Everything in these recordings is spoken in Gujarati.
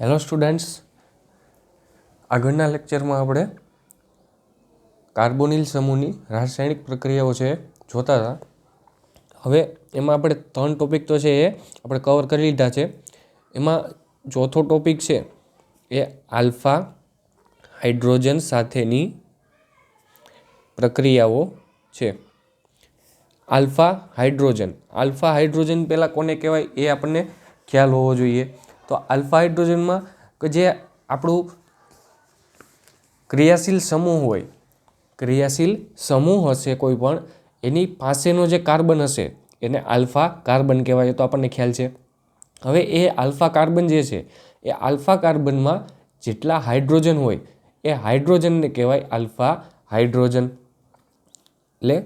હેલો સ્ટુડન્ટ્સ, આગળના લેક્ચરમાં આપણે કાર્બોનિલ સમૂહની રાસાયણિક પ્રક્રિયાઓ છે જોતા હતા. હવે એમાં આપણે 3 ટોપિક તો છે એ આપણે કવર કરી લીધા છે. એમાં ચોથો ટોપિક છે એ આલ્ફા હાઇડ્રોજન સાથેની પ્રક્રિયાઓ છે. આલ્ફા હાઇડ્રોજન પહેલાં કોને કહેવાય એ આપણને ખ્યાલ હોવો જોઈએ. તો આલ્ફા હાઇડ્રોજનમાં કે જે આપણું ક્રિયાશીલ સમૂહ હશે કોઈ પણ, એની પાસેનો જે કાર્બન હશે એને આલ્ફા કાર્બન કહેવાય. તો આપણને ખ્યાલ છે. હવે એ આલ્ફા કાર્બન જે છે એ આલ્ફા કાર્બનમાં જેટલા હાઇડ્રોજન હોય એ હાઇડ્રોજનને કહેવાય આલ્ફા હાઇડ્રોજન. એટલે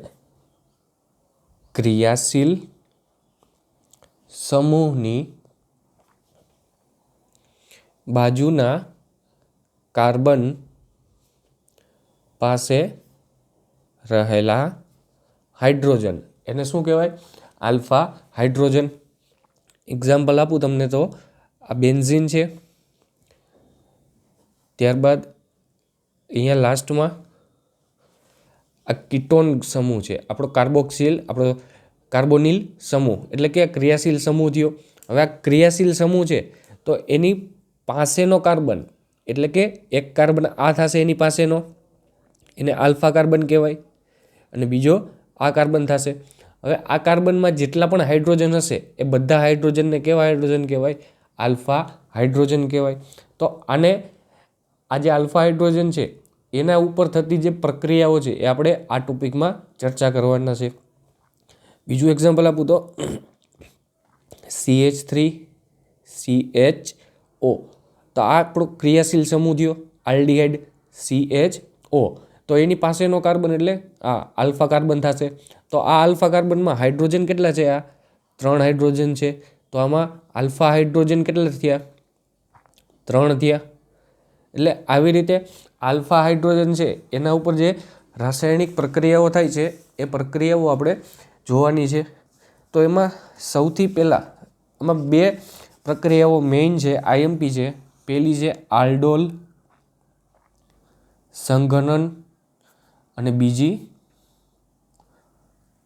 ક્રિયાશીલ સમૂહની બાજુના કાર્બન પાસે રહેલા હાઇડ્રોજન એને શું કહેવાય? Alpha hydrogen. એક્ઝામ્પલ આપું તમને તો આ બેન્ઝીન છે, ત્યારબાદ અહીંયા લાસ્ટમાં આ કીટોન સમૂહ છે, આપણો કાર્બોનિલ સમૂહ એટલે કે ક્રિયાશીલ સમૂહ થયો. હવે આ ક્રિયાશીલ સમૂહ છે તો એની પાસેનો કાર્બન એટલે કે એક કાર્બન આ થશે એની પાસેનો, એને આલ્ફા કાર્બન કહેવાય, અને બીજો આ કાર્બન થશે. હવે આ કાર્બનમાં જેટલા પણ હાઇડ્રોજન હશે એ બધા હાઇડ્રોજનને કેવા હાઇડ્રોજન કહેવાય? આલ્ફા હાઇડ્રોજન કહેવાય. તો આને આ જે આલ્ફા હાઇડ્રોજન છે એના ઉપર થતી જે પ્રક્રિયાઓ છે એ આપણે આ ટોપિકમાં ચર્ચા કરવાના છે. બીજું એક્ઝામ્પલ આપું તો CH3CHO. તો આ આપણો ક્રિયાશીલ સમૂહ થયો આલ્ડીહાઇડ CHO. તો એની પાસેનો કાર્બન એટલે આ આલ્ફા કાર્બન થશે. તો આ આલ્ફા કાર્બનમાં હાઇડ્રોજન કેટલા છે? આ 3 હાઇડ્રોજન છે. તો આમાં આલ્ફા હાઇડ્રોજન કેટલા થયા? 3 થયા. એટલે આવી રીતે આલ્ફા હાઇડ્રોજન છે એના ઉપર જે રાસાયણિક પ્રક્રિયાઓ થાય છે એ પ્રક્રિયાઓ આપણે જોવાની છે. તો એમાં સૌથી પહેલાં એમાં 2 પ્રક્રિયાઓ મેઇન છે, આઈએમપી છે. પહેલી છે આલ્ડોલ સંઘનન અને બીજી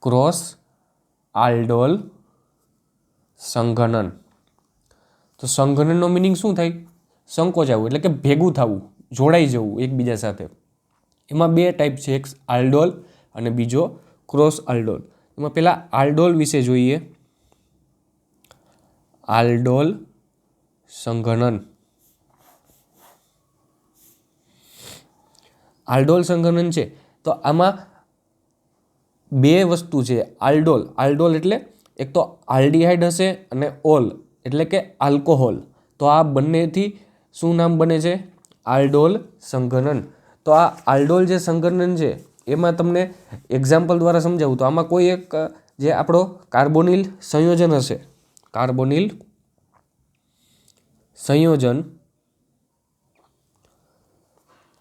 ક્રોસ આલ્ડોલ સંઘનન. તો સંઘનનનો મિનિંગ શું થાય? સંકોચાવું એટલે કે ભેગું થવું, જોડાઈ જવું એકબીજા સાથે. એમાં 2 ટાઈપ છે, એક આલ્ડોલ અને બીજો ક્રોસ આલ્ડોલ. એમાં પહેલાં આલ્ડોલ વિશે જોઈએ. આલ્ડોલ સંઘનન. આલ્ડોલ સંઘનન છે તો આમાં 2 વસ્તુ છે. આલ્ડોલ એટલે એક તો આલ્ડીહાઇડ હશે અને ઓલ એટલે કે આલ્કોહોલ. તો આ બંનેથી શું નામ બને છે? આલ્ડોલ સંઘનન. તો આ આલ્ડોલ જે સંઘનન છે એમાં તમને એક્ઝામ્પલ દ્વારા સમજાવું તો આમાં કોઈ એક જે આપણો કાર્બોનિલ સંયોજન હશે, કાર્બોનિલ સંયોજન,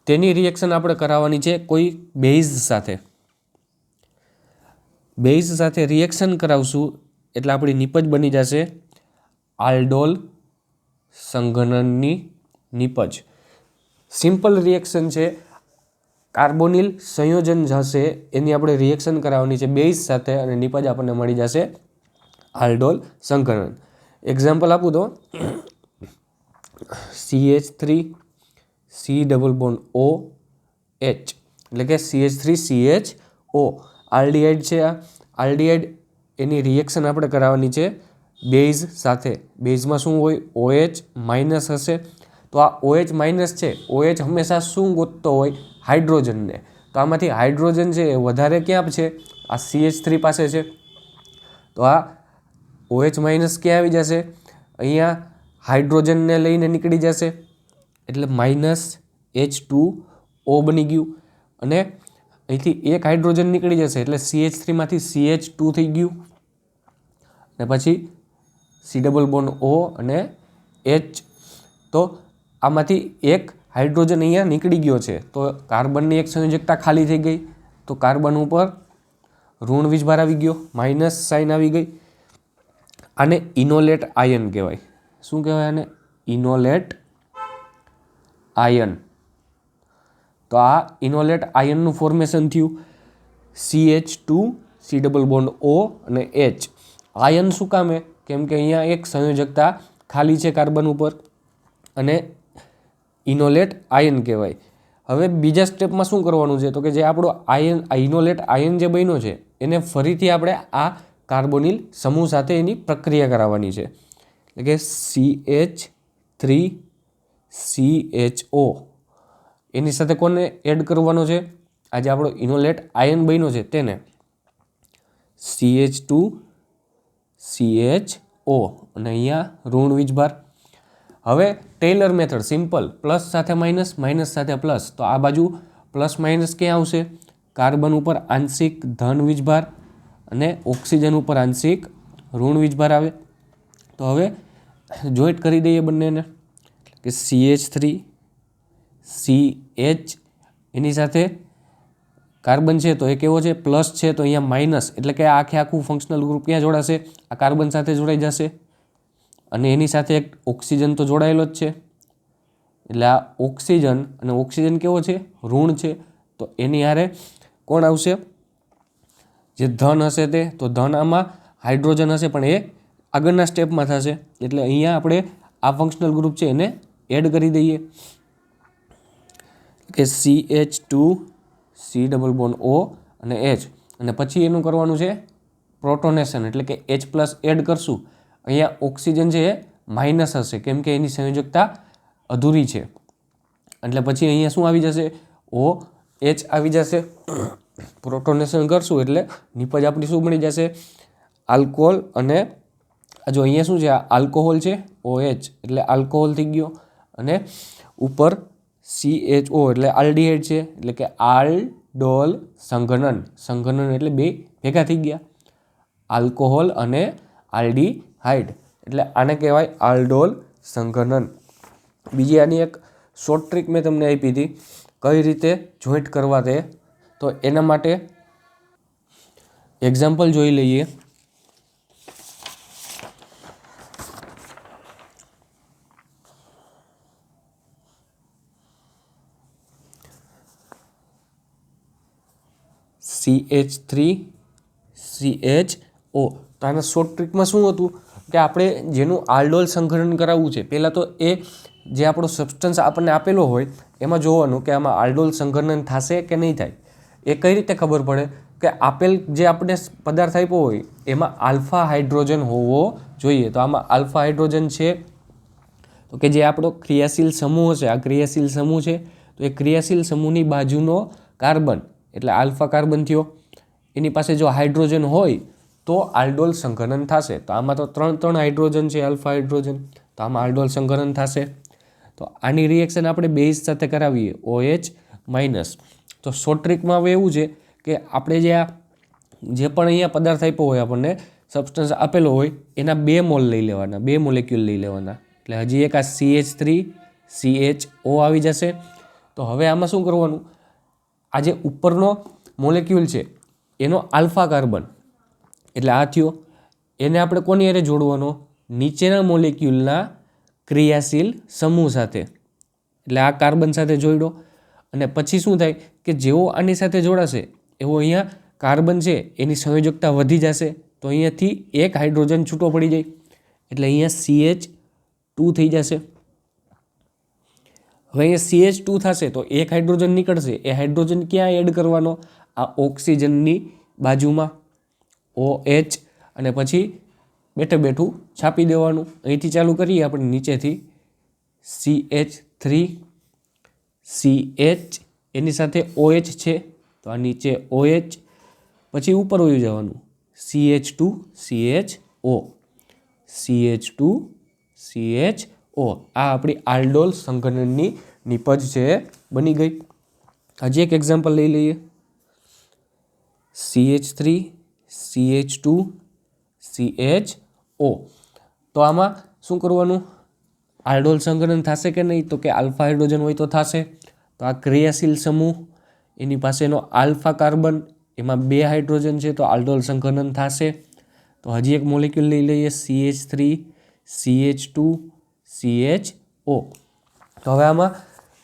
તેની રિએક્શન આપણે કરાવવાની છે કોઈ બેઝ સાથે. બેઝ સાથે રિએક્શન કરાવશું એટલે આપણી નિપજ બની જશે આલ્ડોલ સંઘનનની નિપજ. સિમ્પલ રિએક્શન છે, કાર્બોનિલ સંયોજન હશે એની આપણે રિએક્શન કરાવવાની છે બેઝ સાથે અને નિપજ આપણને મળી જશે આલ્ડોલ સંઘનન. એક્ઝામ્પલ આપું તો CH3COOH એટલે કે CH3CHO આલ્ડીહાઇડ છે. આ આલ્ડીહાઇડ એની રિએક્શન આપણે કરાવવાની છે બેઝ સાથે. બેઝમાં શું હોય? OH માઇનસ હશે. તો આ OH માઇનસ છે, OH હંમેશા શું ગોતતો હોય? હાઇડ્રોજનને. તો આમાંથી હાઇડ્રોજન છે એ વધારે ક્યાં છે? આ CH3 પાસે છે. તો આ OH માઇનસ ક્યાં આવી જશે? અહીંયા હાઇડ્રોજનને લઈને નીકળી જશે એટલે -H2O બની ગયું. અને અહીંથી એક હાઇડ્રોજન નીકળી જશે એટલે CH3 માંથી CH2 થઈ ગયું. અને પછી COO અને H. તો આમાંથી એક હાઇડ્રોજન અહીંયા નીકળી ગયો છે તો કાર્બનની એક સંયોજકતા ખાલી થઈ ગઈ. તો કાર્બન ઉપર ઋણ વીજભાર આવી ગયો, માઇનસ સાઇન આવી ગઈ. આને ઇનોલેટ આયન કહેવાય. શું કહેવાય આને? ઇનોલેટ આયન. તો આ ઇનોલેટ આયનનું ફોર્મેશન થયું. CH2 C double bond O અને H. આયન શું કામે? કેમ કે અહીંયા એક સંયોજકતા ખાલી છે કાર્બન ઉપર અને ઇનોલેટ આયન કહેવાય. હવે બીજા સ્ટેપમાં શું કરવાનું છે? તો કે જે આપણો આયન ઇનોલેટ આયન જે બન્યો છે એને ફરીથી આપણે આ કાર્બોનિલ સમૂહ સાથે એની પ્રક્રિયા કરાવવાની છે. એટલે કે CH3CHO એની સાથે કોને એડ કરવાનો છે? આજે આપણો ઇનોલેટ આયન બન્યો છે તેને. CH2CHO અને અહીંયા ઋણ વીજભાર. હવે ટેલર મેથડ સિમ્પલ, પ્લસ સાથે માઇનસ, માઇનસ સાથે પ્લસ. તો આ બાજુ પ્લસ માઇનસ ક્યાં આવશે? કાર્બન ઉપર આંશિક ધન વીજભાર અને ઓક્સિજન ઉપર આંશિક ઋણ વીજભાર આવે. તો હવે જોઈન્ટ કરી દઈએ બંનેને કે CH3CH એની સાથે કાર્બન છે તો એ કેવો છે? પ્લસ છે, તો અહીંયા માઇનસ, એટલે કે આખે આખું ફંક્શનલ ગ્રુપ ક્યાં જોડાશે? આ કાર્બન સાથે જોડાઈ જશે. અને એની સાથે એક ઓક્સિજન તો જોડાયેલો જ છે. એટલે આ ઓક્સિજન અને ઓક્સિજન કેવો છે? ઋણ છે. તો એની હારે કોણ આવશે? જે ધન હશે તે. તો ધન આમાં હાઇડ્રોજન હશે પણ એ આગળના સ્ટેપમાં થશે. એટલે અહીંયા આપણે આ ફંક્શનલ ગ્રુપ છે એને એડ કરી દઈએ કે CH2 C double bond O અને H. અને પછી એનું કરવાનું છે પ્રોટોનેશન, એટલે કે H પ્લસ એડ કરશું. અહીંયા ઓક્સિજન છે એ માઇનસ હશે કેમ કે એની સંયોજકતા અધૂરી છે. એટલે પછી અહીંયા શું આવી જશે? OH આવી જશે. પ્રોટોનેશન કરશું એટલે નિપજ આપણી શું બની જશે? આલ્કોહોલ. અને જો અહીંયા શું છે? આ આલ્કોહોલ છે OH એટલે આલ્કોહોલ થઈ ગયો. અને ઉપર CHO એટલે આલ્ડીહાઇડ છે, એટલે કે આલ્ડોલ સંઘનન. સંઘનન એટલે બે ભેગા થઈ ગયા, આલ્કોહોલ અને આલ્ડીહાઇડ. એટલે આને કહેવાય આલ્ડોલ સંઘનન. બીજી આની એક શોર્ટ ટ્રીક મેં તમને આપી હતી કઈ રીતે જોઈન્ટ કરવા તે. તો એના માટે એક્ઝામ્પલ જોઈ લઈએ. CH3CHO. તો આના શોર્ટ ટ્રીકમાં શું હતું કે આપણે જેનું આલ્ડોલ સંઘનન કરાવવું છે, પહેલાં તો એ જે આપણો સબસ્ટન્સ આપણને આપેલો હોય એમાં જોવાનું કે આમાં આલ્ડોલ સંઘનન થશે કે નહીં થાય. એ કઈ રીતે ખબર પડે? કે આપેલ જે આપણે પદાર્થ આપ્યો હોય એમાં આલ્ફા હાઇડ્રોજન હોવો જોઈએ. તો આમાં આલ્ફા હાઇડ્રોજન છે. તો કે જે આપણો ક્રિયાશીલ સમૂહ હશે, આ ક્રિયાશીલ સમૂહ છે, તો એ ક્રિયાશીલ સમૂહની બાજુનો કાર્બન એટલે આલ્ફા કાર્બન થયો. એની પાસે જો હાઇડ્રોજન હોય તો આલ્ડોલ સંઘનન થશે. તો આમાં તો ત્રણ હાઇડ્રોજન છે, આલ્ફા હાઇડ્રોજન, તો આમાં આલ્ડોલ સંઘનન થશે. તો આની રિએક્શન આપણે બેઝ સાથે કરાવીએ OH માઇનસ. તો શોર્ટ ટ્રીકમાં હવે એવું છે કે આપણે જે પણ અહીંયા પદાર્થ આપ્યો હોય, આપણને સબસ્ટન્સ આપેલો હોય, એના 2 મોલ લઈ લેવાના, 2 મોલેક્યુલ લઈ લેવાના. એટલે હજી એક આ CH3CHO આવી જશે. તો હવે આમાં શું કરવાનું? આ જે ઉપરનો મોલેક્યુલ છે એનો આલ્ફા કાર્બન એટલે આ થયો, એને આપણે કોની હારે જોડવાનો? નીચેના મોલેક્યુલના ક્રિયાશીલ સમૂહ સાથે. એટલે આ કાર્બન સાથે જોડ્યો. અને પછી શું થાય કે જેવો આની સાથે જોડાશે એવો અહીંયા કાર્બન છે એની સંયોજકતા વધી જશે. તો અહીંયાથી એક હાઇડ્રોજન છૂટો પડી જાય એટલે અહીંયા CH2 થઈ જશે. હવે અહીંયા CH2 થશે તો એક હાઇડ્રોજન નીકળશે. એ હાઇડ્રોજન ક્યાં એડ કરવાનો? આ ઓક્સિજનની બાજુમાં OH. અને પછી બેઠું છાપી દેવાનું. અહીંથી ચાલુ કરીએ આપણે નીચેથી CH3CH એની સાથે OH છે તો આ નીચે OH. પછી ઉપર વયું જવાનું CH2CHO CH2CHO. આ આપણી આલ્ડોલ સંઘનનની નિપજ છે બની ગઈ. હજી એક એક્ઝામ્પલ લઈ લઈએ. CH3CH2CHO. તો આમાં શું કરવાનું? આલ્ડોલ સંઘનન થશે કે નહીં? તો કે આલ્ફા હાઇડ્રોજન હોય તો થશે. તો આ ક્રિયાશીલ સમૂહ એની પાસેનો આલ્ફા કાર્બન એમાં 2 હાઇડ્રોજન છે તો આલ્ડોલ સંઘનન થશે. તો હજી એક મોલેક્યુલ લઈ લઈએ CH3CH2CHO. તો હવે આમાં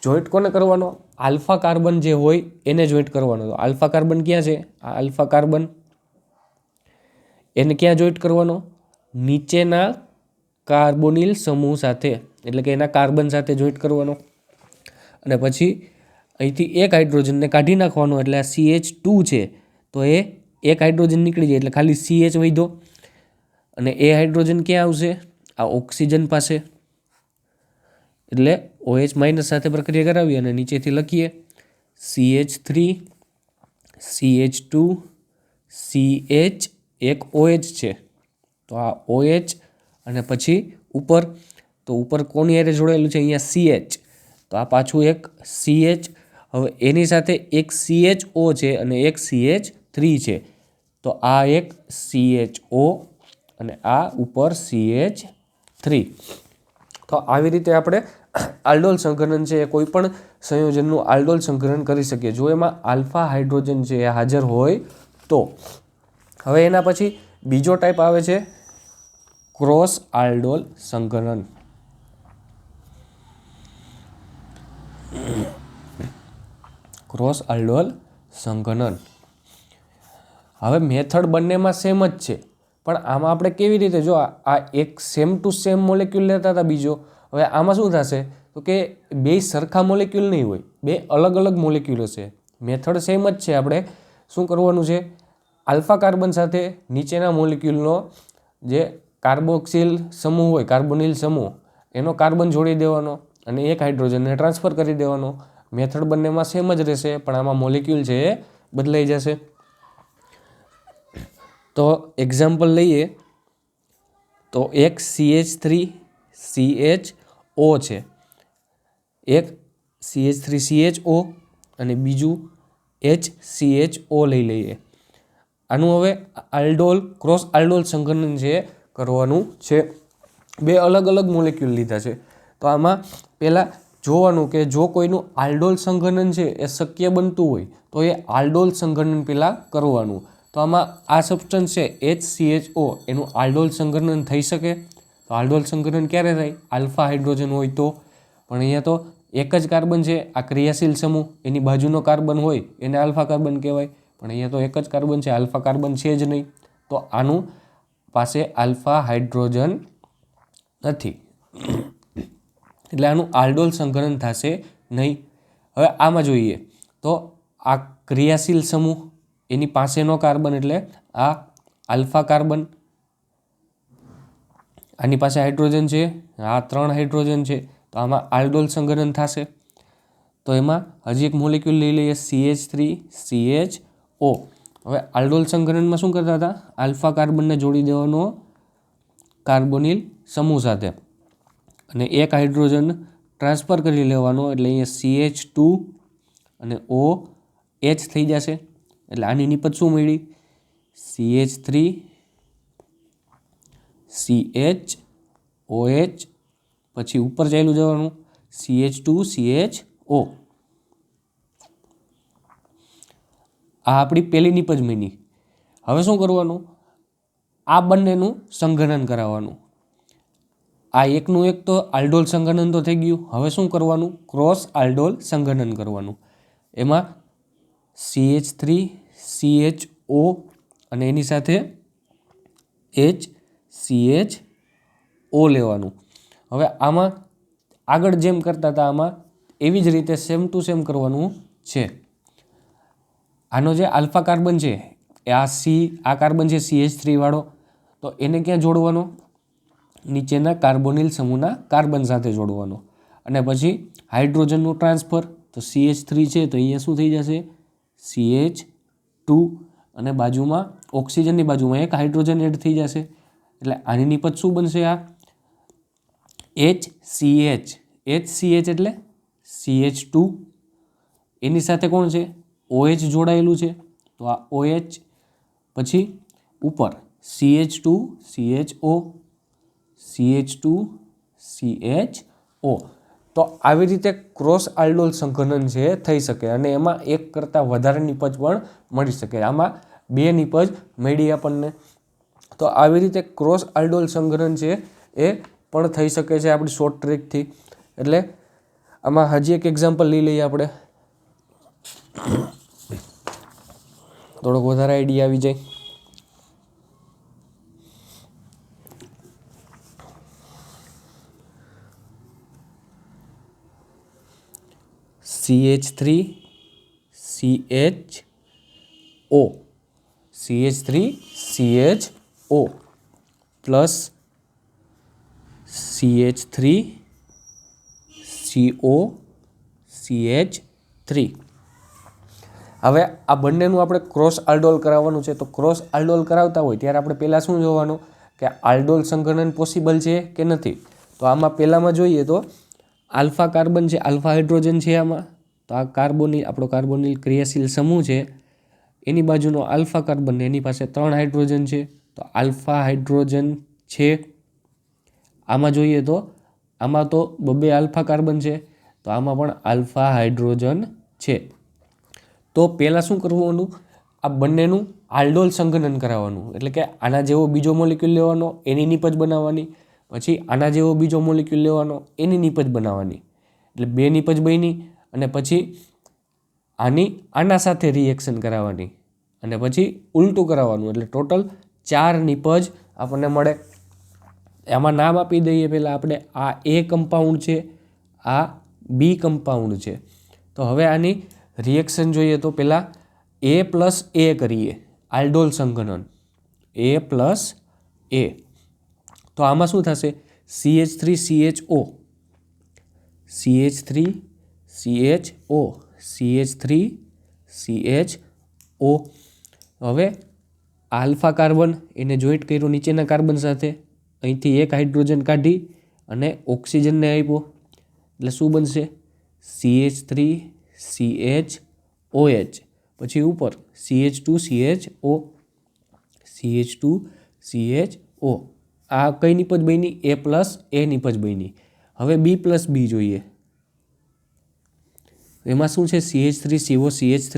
જોઈન્ટ કોને કરવાનો? આલ્ફા કાર્બન જે હોય એને જોઈન્ટ કરવાનો. તો આલ્ફા કાર્બન ક્યાં છે? આ આલ્ફા કાર્બન એને ક્યાં જોઈન્ટ કરવાનો? નીચેના કાર્બોનિલ સમૂહ સાથે, એટલે કે એના કાર્બન સાથે જોઈન્ટ કરવાનો. અને પછી અહીંથી એક હાઇડ્રોજનને કાઢી નાખવાનો, એટલે આ CH2 છે તો એ એક હાઇડ્રોજન નીકળી જાય એટલે ખાલી CH વધ્યો. અને એ હાઇડ્રોજન ક્યાં આવશે? આ ઓક્સિજન પાસે. એટલે OH- સાથે પ્રક્રિયા કરાવી અને નીચેથી લખીએ CH3 CH2 CH, એક OH છે તો આ OH, અને પછી ઉપર, તો ઉપર કોની હારે જોડાયેલું છે? અહીંયા CH, તો આ પાછું એક CH. હવે એની સાથે એક CHO છે અને એક CH3 છે, તો આ એક CHO અને આ ઉપર CH3. તો આવી રીતે આપણે આલ્ડોલ સંઘનન છે એ કોઈ પણ સંયોજનનું આલ્ડોલ સંઘનન કરી શકીએ જો એમાં આલ્ફા હાઇડ્રોજન છે એ હાજર હોય તો. હવે એના પછી બીજો ટાઈપ આવે છે ક્રોસ આલ્ડોલ સંઘનન. ક્રોસ આલ્ડોલ સંઘનન. હવે મેથડ બંનેમાં સેમ જ છે, પણ આમાં આપણે કેવી રીતે, જો આ એક સેમ ટુ સેમ મોલેક્યુલ લેતા હતા બીજો, હવે આમાં શું થશે તો કે બે સરખા મોલેક્યુલ નહીં હોય, બે અલગ અલગ મોલેક્યુલ હશે. મેથડ સેમ જ છે. આપણે શું કરવાનું છે? આલ્ફા કાર્બન સાથે નીચેના મોલેક્યુલનો જે કાર્બોક્સિલ સમૂહ હોય, કાર્બોનિલ સમૂહ, એનો કાર્બન જોડી દેવાનો અને એક હાઇડ્રોજનને ટ્રાન્સફર કરી દેવાનો. મેથડ બંનેમાં સેમ જ રહેશે, પણ આમાં મોલેક્યુલ છે એ બદલાઈ જશે. તો એક્ઝામ્પલ લઈએ તો એક CH3CHO છે, એક CH3CHO અને બીજું HCHO લઈ લઈએ. આનું હવે આલ્ડોલ ક્રોસ આલ્ડોલ સંઘનન છે કરવાનું છે. બે અલગ અલગ મોલેક્યુલ લીધા છે, તો આમાં પહેલાં જોવાનું કે જો કોઈનું આલ્ડોલ સંઘનન છે એ શક્ય બનતું હોય તો એ આલ્ડોલ સંઘનન પહેલાં કરવાનું. તો આમાં આ સબસ્ટન્સ છે HCHO, એનું આલ્ડોલ સંઘનન થઈ શકે? તો આલ્ડોલ સંઘનન ક્યારે થાય? આલ્ફા હાઇડ્રોજન હોય તો. પણ અહીંયા તો એક જ કાર્બન છે, આ ક્રિયાશીલ સમૂહ, એની બાજુનો કાર્બન હોય એને આલ્ફા કાર્બન કહેવાય. પણ અહીંયા તો એક જ કાર્બન છે, આલ્ફા કાર્બન છે જ નહીં, તો આનું પાસે આલ્ફા હાઇડ્રોજન નથી, એટલે આનું આલ્ડોલ સંઘનન થશે નહીં. હવે આમાં જોઈએ તો આ ક્રિયાશીલ સમૂહ, એની પાસેનો કાર્બન એટલે આ આલ્ફા કાર્બન, આની પાસે હાઇડ્રોજન છે, આ 3 હાઇડ્રોજન છે, તો આમાં આલ્ડોલ સંઘનન થશે. તો એમાં હજી એક મોલેક્યુલ લઈ લઈએ CH3CHO. હવે આલ્ડોલ સંઘનનમાં શું કરતા હતા? આલ્ફા કાર્બનને જોડી દેવાનો કાર્બોનિલ સમૂહ સાથે અને એક હાઇડ્રોજન ટ્રાન્સફર કરી લેવાનો, એટલે અહીંયા CH2 અને OH થઈ જશે. એટલે આની નિપજ શું મળી? CH3CHOH, પછી ઉપર ચાલ્યું જવાનું CH2CHO. આ આપણી પહેલી નિપજ મળી. હવે શું કરવાનું? આ બંનેનું સંઘનન કરાવવાનું. આ એકનું એક તો આલ્ડોલ સંઘનન તો થઈ ગયું. હવે શું કરવાનું? ક્રોસ આલ્ડોલ સંઘનન કરવાનું. એમાં CH3CHO અને એની સાથે HCHO લેવાનું. હવે આમાં આગળ જેમ કરતા હતા આમાં એવી જ રીતે સેમ ટુ સેમ કરવાનું છે. આનો જે આલ્ફા કાર્બન છે એ આ કાર્બન છે CH3 વાળો, તો એને ક્યાં જોડવાનો? નીચેના કાર્બોનિલ સમૂહના કાર્બન સાથે જોડવાનો. અને પછી હાઇડ્રોજનનું ટ્રાન્સફર, તો CH3 છે તો અહીંયા શું થઈ જશે? CH2 અને બાજુમાં ઓક્સિજનની બાજુમાં એક હાઇડ્રોજન એડ થઈ જશે. એટલે આની નિપજ શું બનશે? આ HCH એટલે CH2, એની સાથે કોણ છે? OH જોડાયેલું છે, તો આ OH, પછી ઉપર CH2CHO CH2CHO. તો આવી રીતે ક્રોસ આલ્ડોલ સંઘનન છે થઈ શકે અને એમાં એક કરતાં વધારે નિપજ પણ મળી શકે. આમાં 2 નિપજ મળી આપણને. તો આવી રીતે ક્રોસ આલ્ડોલ સંઘનન છે એ પણ થઈ શકે છે આપણી શોર્ટ ટ્રીકથી. એટલે આમાં હજી એક એક્ઝામ્પલ લઈ લઈએ આપણે, થોડોક વધારે આઈડિયા આવી જાય. CH3 CHO CH3 CHO plus CH3 CO CH3. હવે આ બંનેનું આપણે ક્રોસ આલ્ડોલ કરાવવાનું છે. તો ક્રોસ આલ્ડોલ કરાવતા હોય ત્યારે આપણે પહેલાં શું જોવાનું કે આલ્ડોલ સંઘનન પોસિબલ છે કે નથી. તો આમાં પહેલાંમાં જોઈએ તો આલ્ફા કાર્બન છે, આલ્ફા હાઇડ્રોજન છે આમાં. તો આ આપણો કાર્બોનિલ ક્રિયાશીલ સમૂહ છે, એની બાજુનો આલ્ફા કાર્બન, એની પાસે 3 હાઇડ્રોજન છે. તો આલ્ફા હાઇડ્રોજન છે. આમાં જોઈએ તો આમાં તો 2 આલ્ફા કાર્બન છે, તો આમાં પણ આલ્ફા હાઇડ્રોજન છે. તો પહેલાં શું કરવાનું, આ બંનેનું આલ્ડોલ સંઘનન કરાવવાનું. એટલે કે આના જેવો બીજો મોલિક્યુલ લેવાનો, એની નીપજ બનાવવાની, પછી આના જેવો બીજો મોલિક્યુલ લેવાનો, એની નીપજ બનાવવાની. એટલે 2 નીપજ બની અને પછી આના સાથે રિએક્શન કરાવવાની અને પછી ઉલટું કરાવવાનું. એટલે ટોટલ 4 નીપજ આપણને મળે. એમાં નામ આપી દઈએ પહેલાં આપણે, આ A કમ્પાઉન્ડ છે, આ B કમ્પાઉન્ડ છે. તો હવે આની રિએક્શન જોઈએ તો પહેલાં A+A કરીએ, આલ્ડોલ સંઘનન A+A. તો આમાં શું થશે, CH3CHO CH3CHO CH3CHO. હવે આલ્ફા કાર્બન એને જોઈન્ટ કર્યો નીચેના કાર્બન સાથે, અહીંથી એક હાઇડ્રોજન કાઢી અને ઓક્સિજનને આપ્યો. એટલે શું બનશે, CH3CHOH, પછી ઉપર CH2CHO CH2CHO. આ કઈ નિપજ બની, A+A નિપજ બની. હવે B+B જોઈએ. એમાં શું છે, CH3CO CH3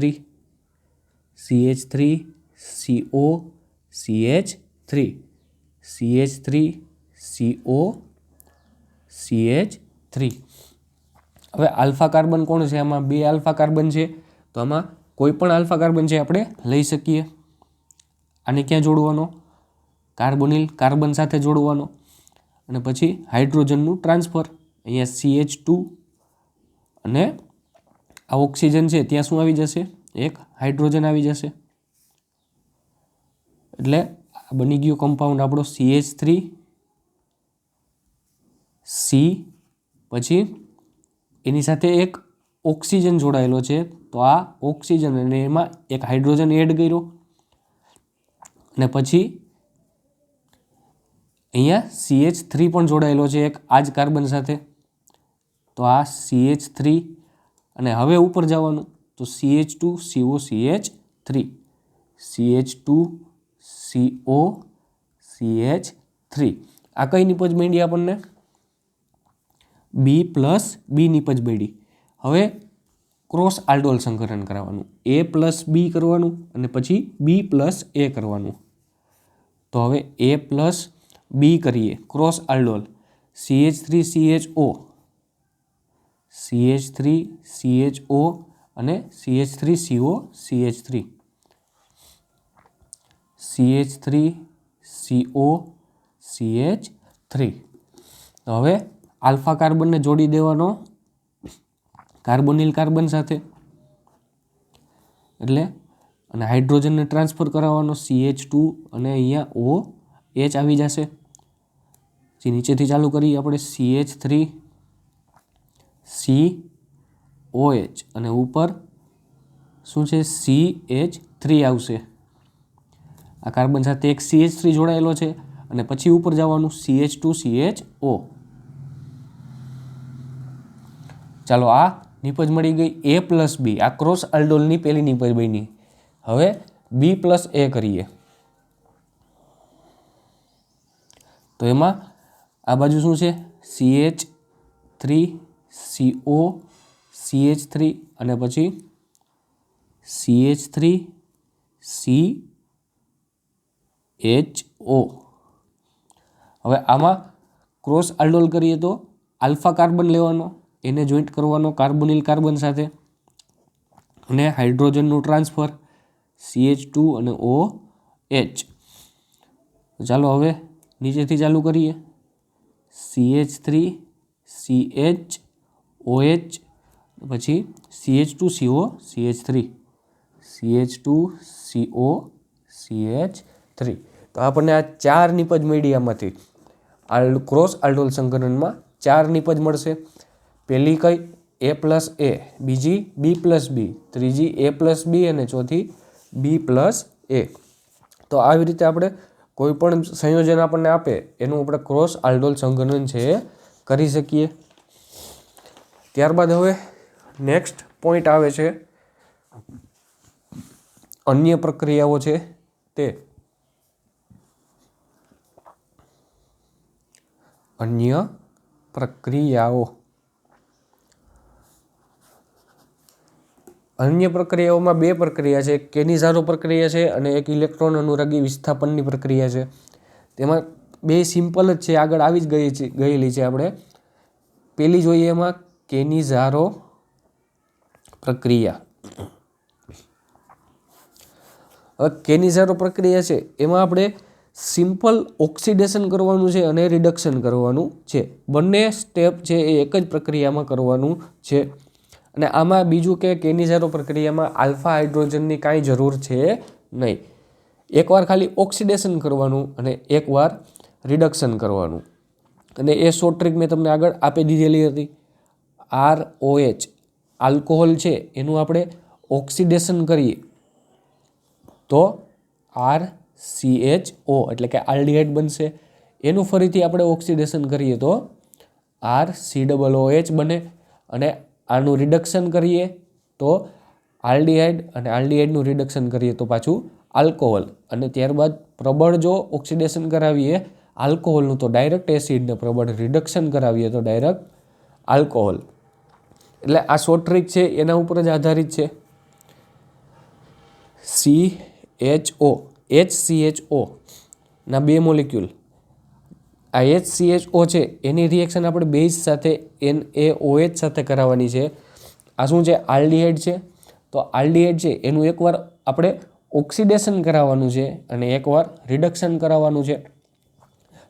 CH3CO CH3 CH3CO CH3. હવે આલ્ફા કાર્બન કોણ છે, આમાં 2 આલ્ફા કાર્બન છે. તો આમાં કોઈ પણ આલ્ફા કાર્બન છે આપણે લઈ શકીએ. આને ક્યાં જોડવાનો, કાર્બોનિલ કાર્બન સાથે જોડવાનો અને પછી હાઇડ્રોજનનું ટ્રાન્સફર. અહીંયા CH2 અને આ ઓક્સિજન છે ત્યાં શું આવી જશે, એક હાઇડ્રોજન આવી જશે. એટલે આ બની ગયો કમ્પાઉન્ડ આપણો CH3 C, પછી એની સાથે એક ઓક્સિજન જોડાયેલો છે. તો આ ઓક્સિજન અને એમાં એક હાઇડ્રોજન એડ કર્યો અને પછી અહીંયા CH3 પણ જોડાયેલો છે એક આ જ કાર્બન સાથે. તો આ CH3 અને હવે ઉપર જવાનું તો CH2CO CH3 CH2CO CH3. આ કઈ નિપજ મળી આપણને, B+B નિપજ મળી. હવે ક્રોસ આલ્ડોલ સંકરણ કરાવવાનું, A+B કરવાનું અને પછી B+A કરવાનું. તો હવે A+B કરીએ ક્રોસ આલ્ડોલ, CH3CHO CH3CHO અને CH3CO CH3 CH3CO CH3. તો હવે આલ્ફા કાર્બનને જોડી દેવાનો કાર્બોનિલ કાર્બન સાથે, એટલે અને હાઇડ્રોજનને ટ્રાન્સફર કરાવવાનો CH2 અને અહીંયા OH આવી જશે. જે નીચેથી ચાલુ કરીએ આપણે CH3 COH અને ઉપર શું છે CH3 આવશે. આ કાર્બન સાથે એક CH3 જોડાયેલો છે અને પછી ઉપર જવાનું CH2CHO. ચાલો આ નિપજ મળી ગઈ A+B, આ ક્રોસ આલ્ડોલની પહેલી નિપજ બની. હવે B+A કરીએ તો એમાં આ બાજુ શું છે CH3CO CH3 અને પછી CH3CHO. હવે આમાં ક્રોસ આલ્ડોલ કરીએ તો આલ્ફા કાર્બન લેવાનો એને જોઈન્ટ કરવાનો કાર્બોનિલ કાર્બન સાથે અને હાઇડ્રોજનનું ટ્રાન્સફર CH2 અને OH. ચાલો હવે નીચેથી ચાલુ કરીએ. CH3 CH OH પછી CH2CO CH3 CH2CO CH3. તો આપણને આ 4 નિપજ મળી આમાંથી. ક્રોસ આલ્ડોલ સંકરણમાં 4 નિપજ મળશે. પહેલી કઈ A+A, બીજી B+B, ત્રીજી A+B અને ચોથી B+A. તો આવી રીતે આપણે કોઈ પણ સંયોજન આપણને આપે એનું આપણે ક્રોસ આલ્ડોલ સંકલન છે એ કરી શકીએ. ત્યારબાદ હવે નેક્સ્ટ પોઈન્ટ આવે છે અન્ય પ્રક્રિયાઓ છે તે. અન્ય પ્રક્રિયાઓ. અન્ય પ્રક્રિયાઓમાં 2 પ્રક્રિયા છે. કેનિઝારો પ્રક્રિયા છે અને એક ઇલેક્ટ્રોન અનુરાગી વિસ્થાપનની પ્રક્રિયા છે. તેમાં 2 સિમ્પલ જ છે, આગળ આવી જ ગયેલી છે. આપણે પેલી જોઈએ એમાં કેનિઝારો પ્રક્રિયા. હવે કેનિઝારો પ્રક્રિયા છે એમાં આપણે સિમ્પલ ઓક્સિડેશન કરવાનું છે અને રિડક્શન કરવાનું છે. બંને સ્ટેપ છે એ એક જ પ્રક્રિયામાં કરવાનું છે. અને આમાં બીજું કે કેનિઝારો પ્રક્રિયામાં આલ્ફા હાઇડ્રોજનની કાંઈ જરૂર છે નહીં. એકવાર ખાલી ઓક્સિડેશન કરવાનું અને એકવાર રિડક્શન કરવાનું. અને એ શોર્ટ ટ્રીક મેં તમને આગળ આપી દીધેલી હતી. ROH આલ્કોહોલ છે એનું આપણે ઓક્સિડેશન કરીએ તો RCHO એટલે કે આલ્ડિહાઇડ બનશે. એનું ફરીથી આપણે ઓક્સિડેશન કરીએ તો RCOOH બને. અને આનું રિડક્શન કરીએ તો આલ્ડિહાઇડ અને આલ્ડિહાઇડનું રિડક્શન કરીએ તો પાછું આલ્કોહોલ. અને ત્યારબાદ પ્રબળ જો ઓક્સિડેશન કરાવીએ આલ્કોહોલનું તો ડાયરેક્ટ એસિડને પ્રબળ રિડક્શન કરાવીએ તો ડાયરેક્ટ આલ્કોહોલ. એટલે આ શોર્ટ ટ્રીક છે એના ઉપર જ આધારિત છે. HCHO ના 2 મોલિક્યુલ. આ HCHO છે એની રિએક્શન આપણે બેઝ સાથે NaOH સાથે કરાવવાની છે. આ શું છે? આલ્ડિહાઇડ છે. તો આલ્ડિહાઇડ છે એનું એકવાર આપણે ઓક્સિડેશન કરાવવાનું છે અને એકવાર રિડક્શન કરાવવાનું છે.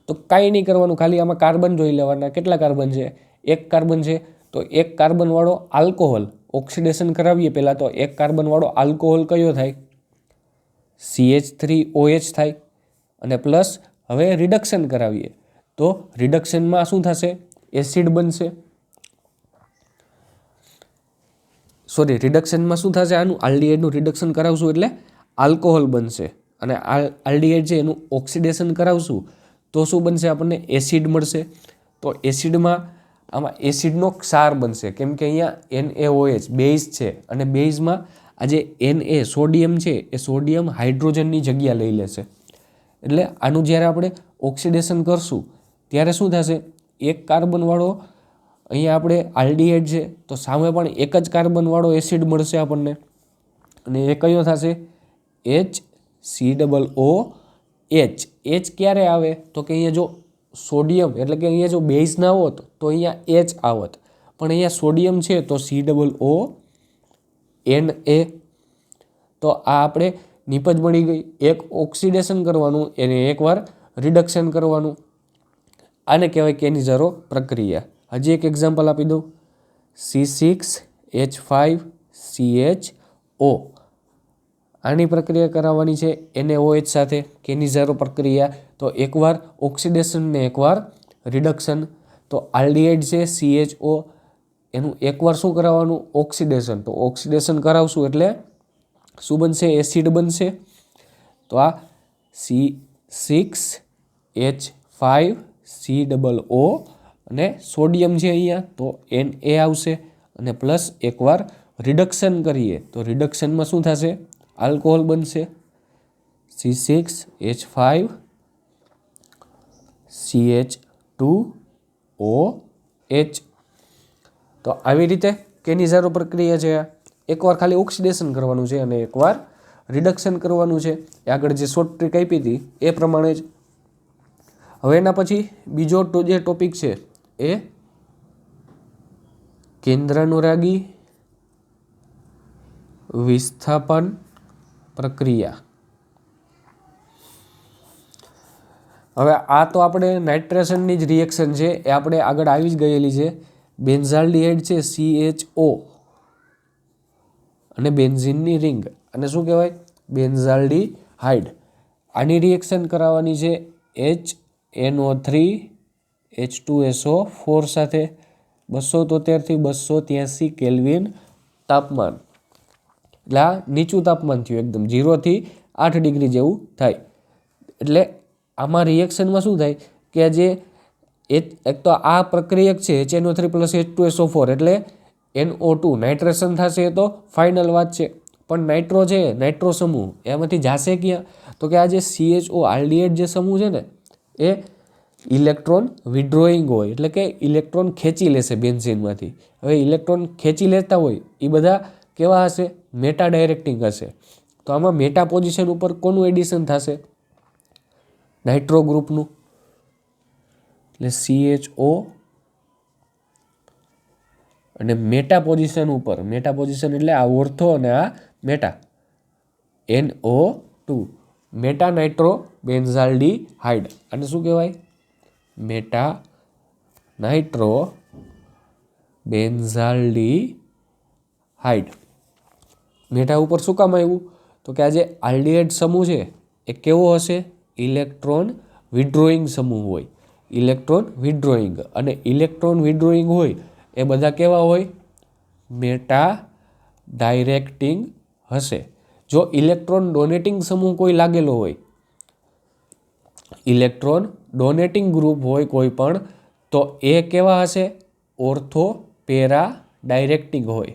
તો કાંઈ નહીં કરવાનું, ખાલી આમાં કાર્બન જોઈ લેવાના. કેટલા કાર્બન છે? 1 કાર્બન છે. તો 1 કાર્બનવાળો આલ્કોહોલ ઓક્સિડેશન કરાવીએ પહેલાં તો 1 કાર્બનવાળો આલ્કોહોલ કયો થાય? CH3OH થાય. અને પ્લસ હવે રિડક્શન કરાવીએ તો રિડક્શનમાં શું થશે? એસિડ બનશે. રિડક્શનમાં શું થશે? આનું આલ્ડિહાઇડનું રિડક્શન કરાવશું એટલે આલ્કોહોલ બનશે. અને આલ્ડિહાઇડ છે એનું ઓક્સિડેશન કરાવશું તો શું બનશે? આપણને એસિડ મળશે. તો એસિડમાં આમાં એસિડનો ક્ષાર બનશે કેમ કે અહીંયા NaOH બેઝ છે અને બેઝમાં આ જે Na સોડિયમ છે એ સોડિયમ હાઇડ્રોજનની જગ્યા લઈ લેશે. એટલે આનું જ્યારે આપણે ઓક્સિડેશન કરશું ત્યારે શું થશે? 1 કાર્બનવાળો અહીંયા આપણે આલ્ડિહાઇડ છે તો સામે પણ 1 જ કાર્બનવાળો એસિડ મળશે આપણને. અને એ કયો થશે? HCOOH. H ક્યારે આવે? તો કે અહીંયા જો સોડિયમ એટલે કે અહીંયા જો બેઝ ના હોત તો અહીંયા H આવત, પણ અહીંયા સોડિયમ છે તો COONA. તો આ આપણે નિપજ મળી ગઈ. એક ઓક્સિડેશન કરવાનું એને એકવાર રિડક્શન કરવાનું. આને કહેવાય કેનિઝારો પ્રક્રિયા. હજી એક એક્ઝામ્પલ આપી દઉં. C6H5CHO. આની પ્રક્રિયા કરાવવાની છે NaOH સાથે. કેનિઝારો પ્રક્રિયા. તો એકવાર ઓક્સિડેશન ને એકવાર રિડક્શન. તો આલ્ડિહાઇડ છે CHO એનું એકવાર શું કરાવવાનું? ઓક્સિડેશન. તો ઓક્સિડેશન કરાવશું એટલે શું બનશે? એસિડ બનશે. તો આ C6H5COO અને સોડિયમ છે અહીંયા તો Na આવશે. અને પ્લસ એકવાર રિડક્શન કરીએ તો રિડક્શનમાં શું થશે? આલ્કોહોલ બનશે. C6H5CH2OH. તો આવી રીતે કેનિઝારો પ્રક્રિયા છે. એકવાર ખાલી ઓક્સિડેશન કરવાનું છે અને એકવાર રિડક્શન કરવાનું છે. એ આગળ જે શોર્ટ ટ્રીક આપી હતી એ પ્રમાણે જ. હવે એના પછી બીજો જે ટોપિક છે એ કેન્દ્રાનુરાગી વિસ્થાપન પ્રક્રિયા. હવે આ તો આપણે નાઇટ્રેશનની જ રિએક્શન છે, એ આપણે આગળ આવી જ ગયેલી છે. બેન્ઝાલ્ડિહાઇડ છે CHO અને બેન્ઝીનની રિંગ, અને શું કહેવાય? બેન્ઝાલ્ડિહાઇડ. આની રિએક્શન કરાવવાની છે HNO3 H2SO4 સાથે 273 થી 283 કેલ્વિન તાપમાન. એટલે આ નીચું તાપમાન થયું, એકદમ 0 થી 8 ડિગ્રી જેવું થાય. એટલે આમાં રિએક્શનમાં શું થાય કે જે એક તો આ પ્રક્રિયક છે HNO3 + H2SO4 એટલે NO2 નાઇટ્રેશન થશે, એ તો ફાઇનલ વાત છે. પણ નાઇટ્રો છે, નાઇટ્રો સમૂહ એમાંથી જાશે ક્યાં? તો કે આ જે CHO આલ્ડિહાઇડ જે સમૂહ છે ને એ ઇલેક્ટ્રોન વિડ્રોઈંગ હોય, એટલે કે ઇલેક્ટ્રોન ખેંચી લેશે બેન્ઝીનમાંથી. હવે ઇલેક્ટ્રોન ખેંચી લેતા હોય એ બધા કેવા હશે? મેટા ડાયરેક્ટિંગ હશે. તો આમાં મેટા પોઝિશન ઉપર કોનું એડિશન થશે? નાઇટ્રો ગ્રુપનું. એટલે CHO અને મેટા પોઝિશન ઉપર, મેટા પોઝિશન એટલે આ ઓર્થો અને આ meta, NO2 meta nitro benzaldehyde. અને શું કહેવાય? Meta nitro benzaldehyde. મેટા ઉપર શું કામ આવ્યું? તો કે આ જે આલ્ડિહાઇડ સમૂહ છે એ કેવો હશે? ઇલેક્ટ્રોન વિડ્રોઈંગ સમૂહ હોય, ઇલેક્ટ્રોન વિડ્રોઈંગ. અને ઇલેક્ટ્રોન વિડ્રોઈંગ હોય એ બધા કેવા હોય? મેટા ડાયરેક્ટિંગ હશે. જો ઇલેક્ટ્રોન ડોનેટિંગ સમૂહ કોઈ લાગેલો હોય, ઇલેક્ટ્રોન ડોનેટિંગ ગ્રુપ હોય કોઈ પણ, તો એ કેવા હશે? ઓર્થો પેરા ડાયરેક્ટિંગ હોય.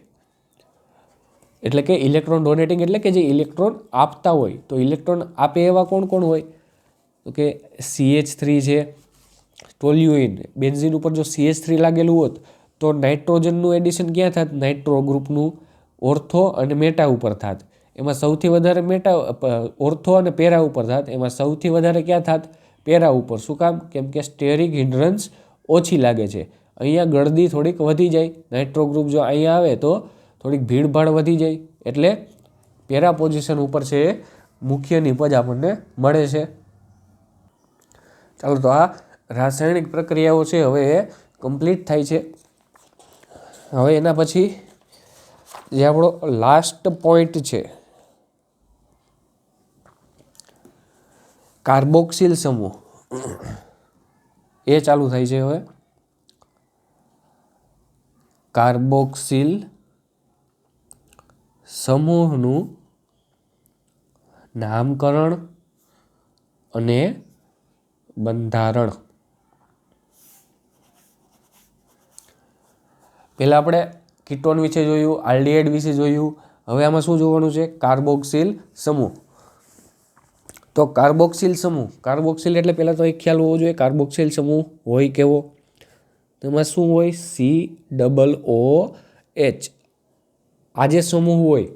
એટલે કે ઇલેક્ટ્રોન ડોનેટિંગ એટલે કે જે ઇલેક્ટ્રોન આપતા હોય, તો ઇલેક્ટ્રોન આપે એવા કોણ કોણ હોય? તો કે CH3 છે, ટોલ્યુઇન. બેન્ઝીન ઉપર જો CH3 લાગેલું હોત તો નાઇટ્રોજનનું એડિશન ક્યાં થાત? નાઇટ્રો ગ્રુપનું ઓર્થો અને મેટા ઉપર થાત. એમાં સૌથી વધારે મેટા ઓર્થો અને પેરા ઉપર થાત. એમાં સૌથી વધારે ક્યાં થાત? પેરા ઉપર. શું કામ? કેમ કે સ્ટેરિક હિન્ડ્રન્સ ઓછી લાગે છે. અહીંયા ગળદી થોડીક વધી જાય. નાઇટ્રો ગ્રુપ જો અહીંયા આવે તો થોડીક ભીડભાડ વધી જાય, એટલે પેરા પોઝિશન ઉપર છે એ મુખ્ય નિપજ આપણને મળે છે. ચાલો, તો આ રાસાયણિક પ્રક્રિયાઓ છે હવે એ કમ્પ્લીટ થાય છે. હવે એના પછી જે આપણો લાસ્ટ પોઈન્ટ છે, કાર્બોક્સિલ સમૂહ, એ ચાલુ થાય છે. હવે કાર્બોક્સિલ સમૂહનું નામકરણ અને બંધારણ. પહેલાં આપણે કીટોન વિશે જોયું, આલ્ડિહાઇડ વિશે જોયું. હવે આમાં શું જોવાનું છે? કાર્બોક્સિલ સમૂહ. તો કાર્બોક્સિલ સમૂહ, કાર્બોક્સિલ એટલે પહેલાં તો એક ખ્યાલ હોવો જોઈએ કાર્બોક્સિલ સમૂહ હોય કેવો. તો એમાં શું હોય? COOH. આ જે સમૂહ હોય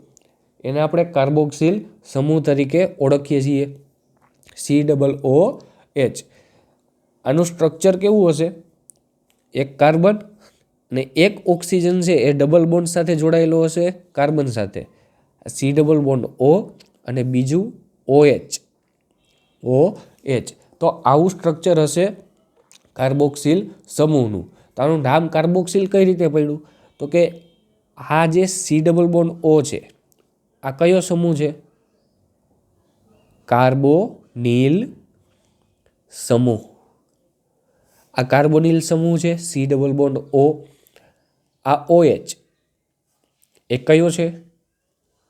એને આપણે કાર્બોક્સિલ સમૂહ તરીકે ઓળખીએ છીએ. COOH. આનું સ્ટ્રક્ચર કેવું હશે? એક કાર્બન અને એક ઓક્સિજન છે એ ડબલ બોન્ડ સાથે જોડાયેલો હશે કાર્બન સાથે, C ડબલ બોન્ડ O, અને બીજું OH. તો આવું સ્ટ્રક્ચર હશે કાર્બોક્સિલ સમૂહનું. તો આનું નામ કાર્બોક્સિલ કઈ રીતે પડ્યું? તો કે આ જે C ડબલ બોન્ડ O છે, આ કયો સમૂહ છે? કાર્બોનિલ સમૂહ. આ કાર્બોનિલ સમૂહ છે, C ડબલ બોન્ડ O. આ OH એ કયો છે?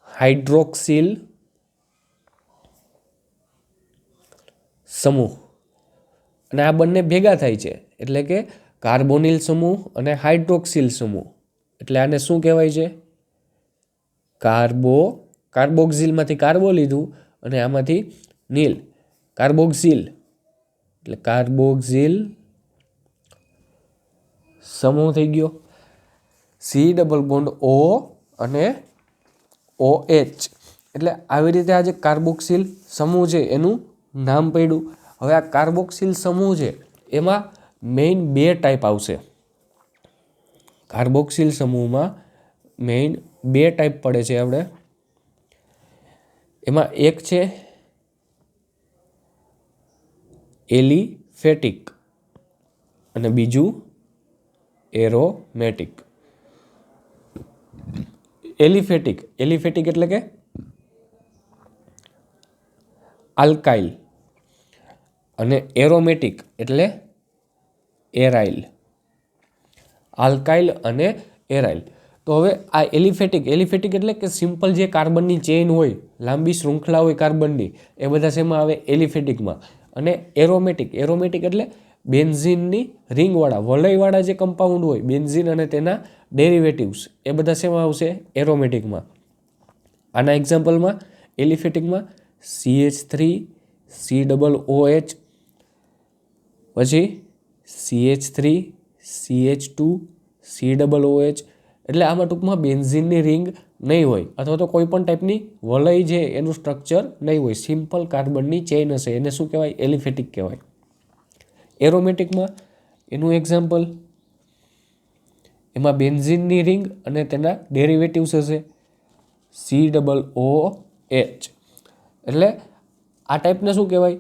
હાઇડ્રોક્સિલ સમૂહ. અને આ બંને ભેગા થાય છે એટલે કે કાર્બોનિલ સમૂહ અને હાઇડ્રોક્સિલ સમૂહ. એટલે આને શું કહેવાય છે? કાર્બોક્સિલમાંથી કાર્બો લીધું અને આમાંથી નીલ, કાર્બોક્સિલ. એટલે કાર્બોક્સિલ સમૂહ થઈ ગયો. C ડબલ બોન્ડ O અને OH. એટલે આવી રીતે આ જે કાર્બોક્સિલ સમૂહ છે એનું નામ પડ્યું. હવે આ કાર્બોક્સિલ સમૂહ છે એમાં મેઇન બે ટાઈપ આવશે. કાર્બોક્સિલ સમૂહમાં મેઇન 2 ટાઈપ પડે છે આપણે. એમાં એક છે એલિફેટિક અને બીજું એરોમેટિક. એલિફેટિક એટલે કે આલ્કાઇલ અને એરોમેટિક એટલે એરાઇલ. આલ્કાઇલ અને એરાઇલ. તો હવે આ એલિફેટિક એટલે કે સિમ્પલ જે કાર્બનની ચેઇન હોય, લાંબી શૃંખલા હોય કાર્બનની, એ બધા શેમાં આવે? એલિફેટિકમાં. અને એરોમેટિક એટલે બેન્ઝીનની રિંગવાળા વલયવાળા જે કમ્પાઉન્ડ હોય, બેન્ઝીન અને તેના ડેરિવેટિવ્સ, એ બધા શેમાં આવશે? એરોમેટિકમાં. આના એક્ઝામ્પલમાં એલિફેટિકમાં CH3 COOH, પછી CH3 CH2 COOH. એટલે આમાં ટૂંકમાં બેન્ઝીનની રિંગ નહીં હોય અથવા તો કોઈ પણ ટાઈપની વલય છે એનું સ્ટ્રક્ચર નહીં હોય, સિમ્પલ કાર્બનની ચેઇન હશે, એને શું કહેવાય? એલિફેટિક કહેવાય. એરોમેટિકમાં એનું એક્ઝામ્પલ, એમાં બેન્ઝીનની રિંગ અને તેના ડેરિવેટિવ્સ હશે COOH. એટલે આ ટાઈપને શું કહેવાય?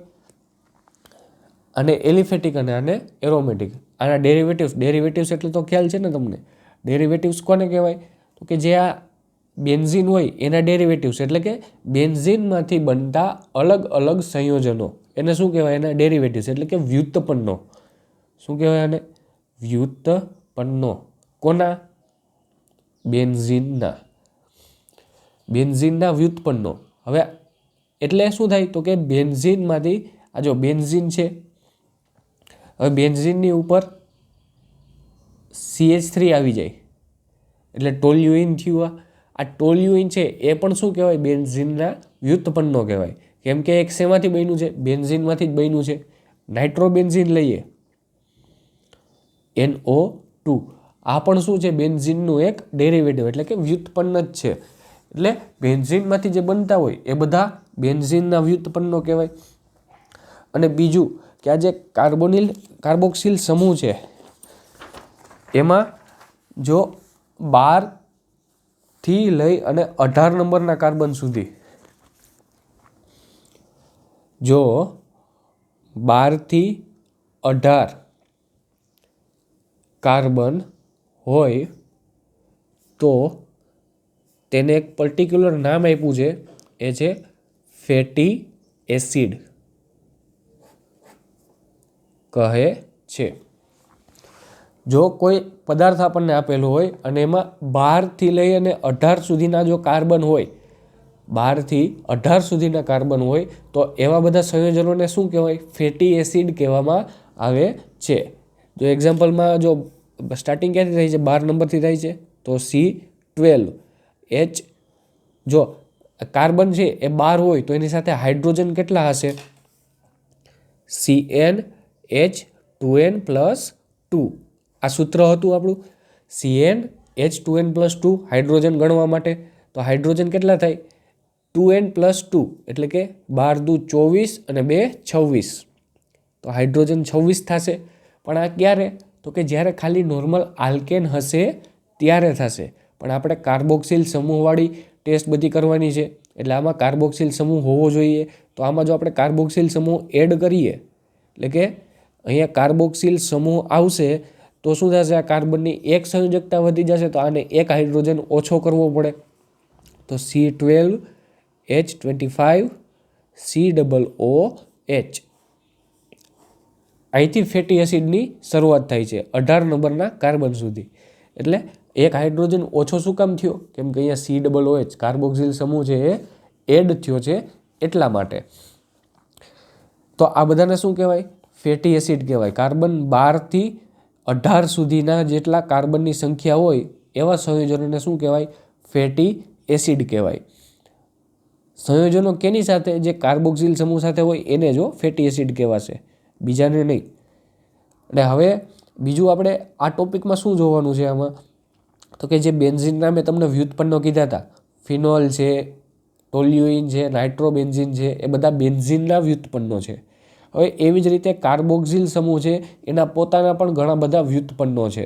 આને એલિફેટિક અને આને એરોમેટિક. આના ડેરિવેટિવ્સ એટલે તો ખ્યાલ છે ને તમને? ડેરિવેટિવ્સ કોને કહેવાય? તો કે જે આ બેન્ઝીન હોય એના ડેરિવેટિવ્સ એટલે કે બેન્ઝીનમાંથી બનતા અલગ અલગ સંયોજનો, એને શું કહેવાય? એના ડેરિવેટિવ્સ એટલે કે વ્યુત્પન્નો. શું કહેવાય આને? વ્યુત્પન્નો. કોના? બેન્ઝીનના વ્યુત્પન્નો. હવે એટલે શું થાય? તો કે બેન્ઝીનમાંથી આ જો બેન્ઝીન છે, હવે બેન્ઝીનની ઉપર CH3 આવી જાય એટલે ટોલ્યુઇન થયું. આ ટોલ્યુઇન છે એ પણ શું કહેવાય? બેન્ઝીનના વ્યુત્પન્નો કહેવાય. કેમ કે એક શેમાંથી બન્યું છે? બેન્ઝીનમાંથી જ બન્યું છે. નાઇટ્રોબેન્ઝીન લઈએ NO2, આ પણ શું છે? બેન્ઝીનનું એક ડેરિવેટિવ એટલે કે વ્યુત્પન્ન જ છે. એટલે બેન્ઝીનમાંથી જે બનતા હોય એ બધા બેન્ઝીનના વ્યુત્પન્નો કહેવાય. અને બીજું કે આ જે કાર્બોક્સિલ સમૂહ છે એમાં જો 12 થી લઈ અને 18 નંબરના કાર્બન સુધી, જો 12 થી 18 કાર્બન હોય તો તેને એક પર્ટિક્યુલર નામ આપ્યું છે, એ છે ફેટી એસિડ કહે છે. જો કોઈ પદાર્થ આપણને આપેલો હોય અને એમાં 12 થી લઈ અને 18 સુધીના જો કાર્બન હોય, 12 થી 18 સુધીના કાર્બન હોય તો એવા બધા સંયોજનોને શું કહેવાય? ફેટી એસિડ કહેવામાં આવે છે. જો એક્ઝામ્પલમાં જો સ્ટાર્ટિંગ ક્યાંથી થાય છે? 12 નંબરથી થાય છે તો C12H. જો કાર્બન છે એ 12 હોય તો એની સાથે હાઇડ્રોજન કેટલા હશે? CnH2n+2. આ સૂત્ર હતું આપણું CnH2n+2 હાઇડ્રોજન ગણવા માટે. તો હાઇડ્રોજન કેટલા થાય? 2n+2 એટલે કે 12 દુ 24 અને 2 26. તો હાઇડ્રોજન 26 થશે. પણ આ ક્યારે? તો કે જ્યારે ખાલી નોર્મલ આલ્કેન હશે ત્યારે થશે. પણ આપણે કાર્બોક્સિલ સમૂહવાળી ટેસ્ટ બધી કરવાની છે એટલે આમાં કાર્બોક્સિલ સમૂહ હોવો જોઈએ. તો આમાં જો આપણે કાર્બોક્સિલ સમૂહ એડ કરીએ એટલે કે અહીંયા કાર્બોક્સિલ સમૂહ આવશે તો શું થશે? આ કાર્બનની એક સંયોજકતા વધી જશે તો આને એક હાઇડ્રોજન ઓછો કરવો પડે. તો C12H25COOH. અહીંથી ફેટી એસિડની શરૂઆત થાય છે 18 નંબરના કાર્બન સુધી. એટલે એક હાઇડ્રોજન ઓછો શું કામ થયો? કેમ કે અહીંયા COOH કાર્બોક્સિલ સમૂહ છે એ એડ થયો છે એટલા માટે. તો આ બધાને શું કહેવાય? ફેટી એસિડ કહેવાય. કાર્બન 12 થી 18 સુધીના જેટલા કાર્બનની સંખ્યા હોય એવા સંયોજનોને શું કહેવાય? ફેટી એસિડ કહેવાય. સંયોજનો કેની સાથે? જે કાર્બોક્સિલ સમૂહ સાથે હોય એને જો ફેટી એસિડ કહેવાશે, બીજાને નહીં. અને હવે બીજું આપણે આ ટોપિકમાં શું જોવાનું છે આમાં? તો કે જે બેન્ઝીનના મેં તમને વ્યુત્પન્નો કીધા હતા, ફિનોલ છે, ટોલ્યુઇન છે, નાઇટ્રોબેન્ઝીન છે, એ બધા બેન્ઝીનના વ્યુત્પન્નો છે. હવે એવી જ રીતે કાર્બોક્સિલ સમૂહ છે એના પોતાના પણ ઘણા બધા વ્યુત્પન્નો છે.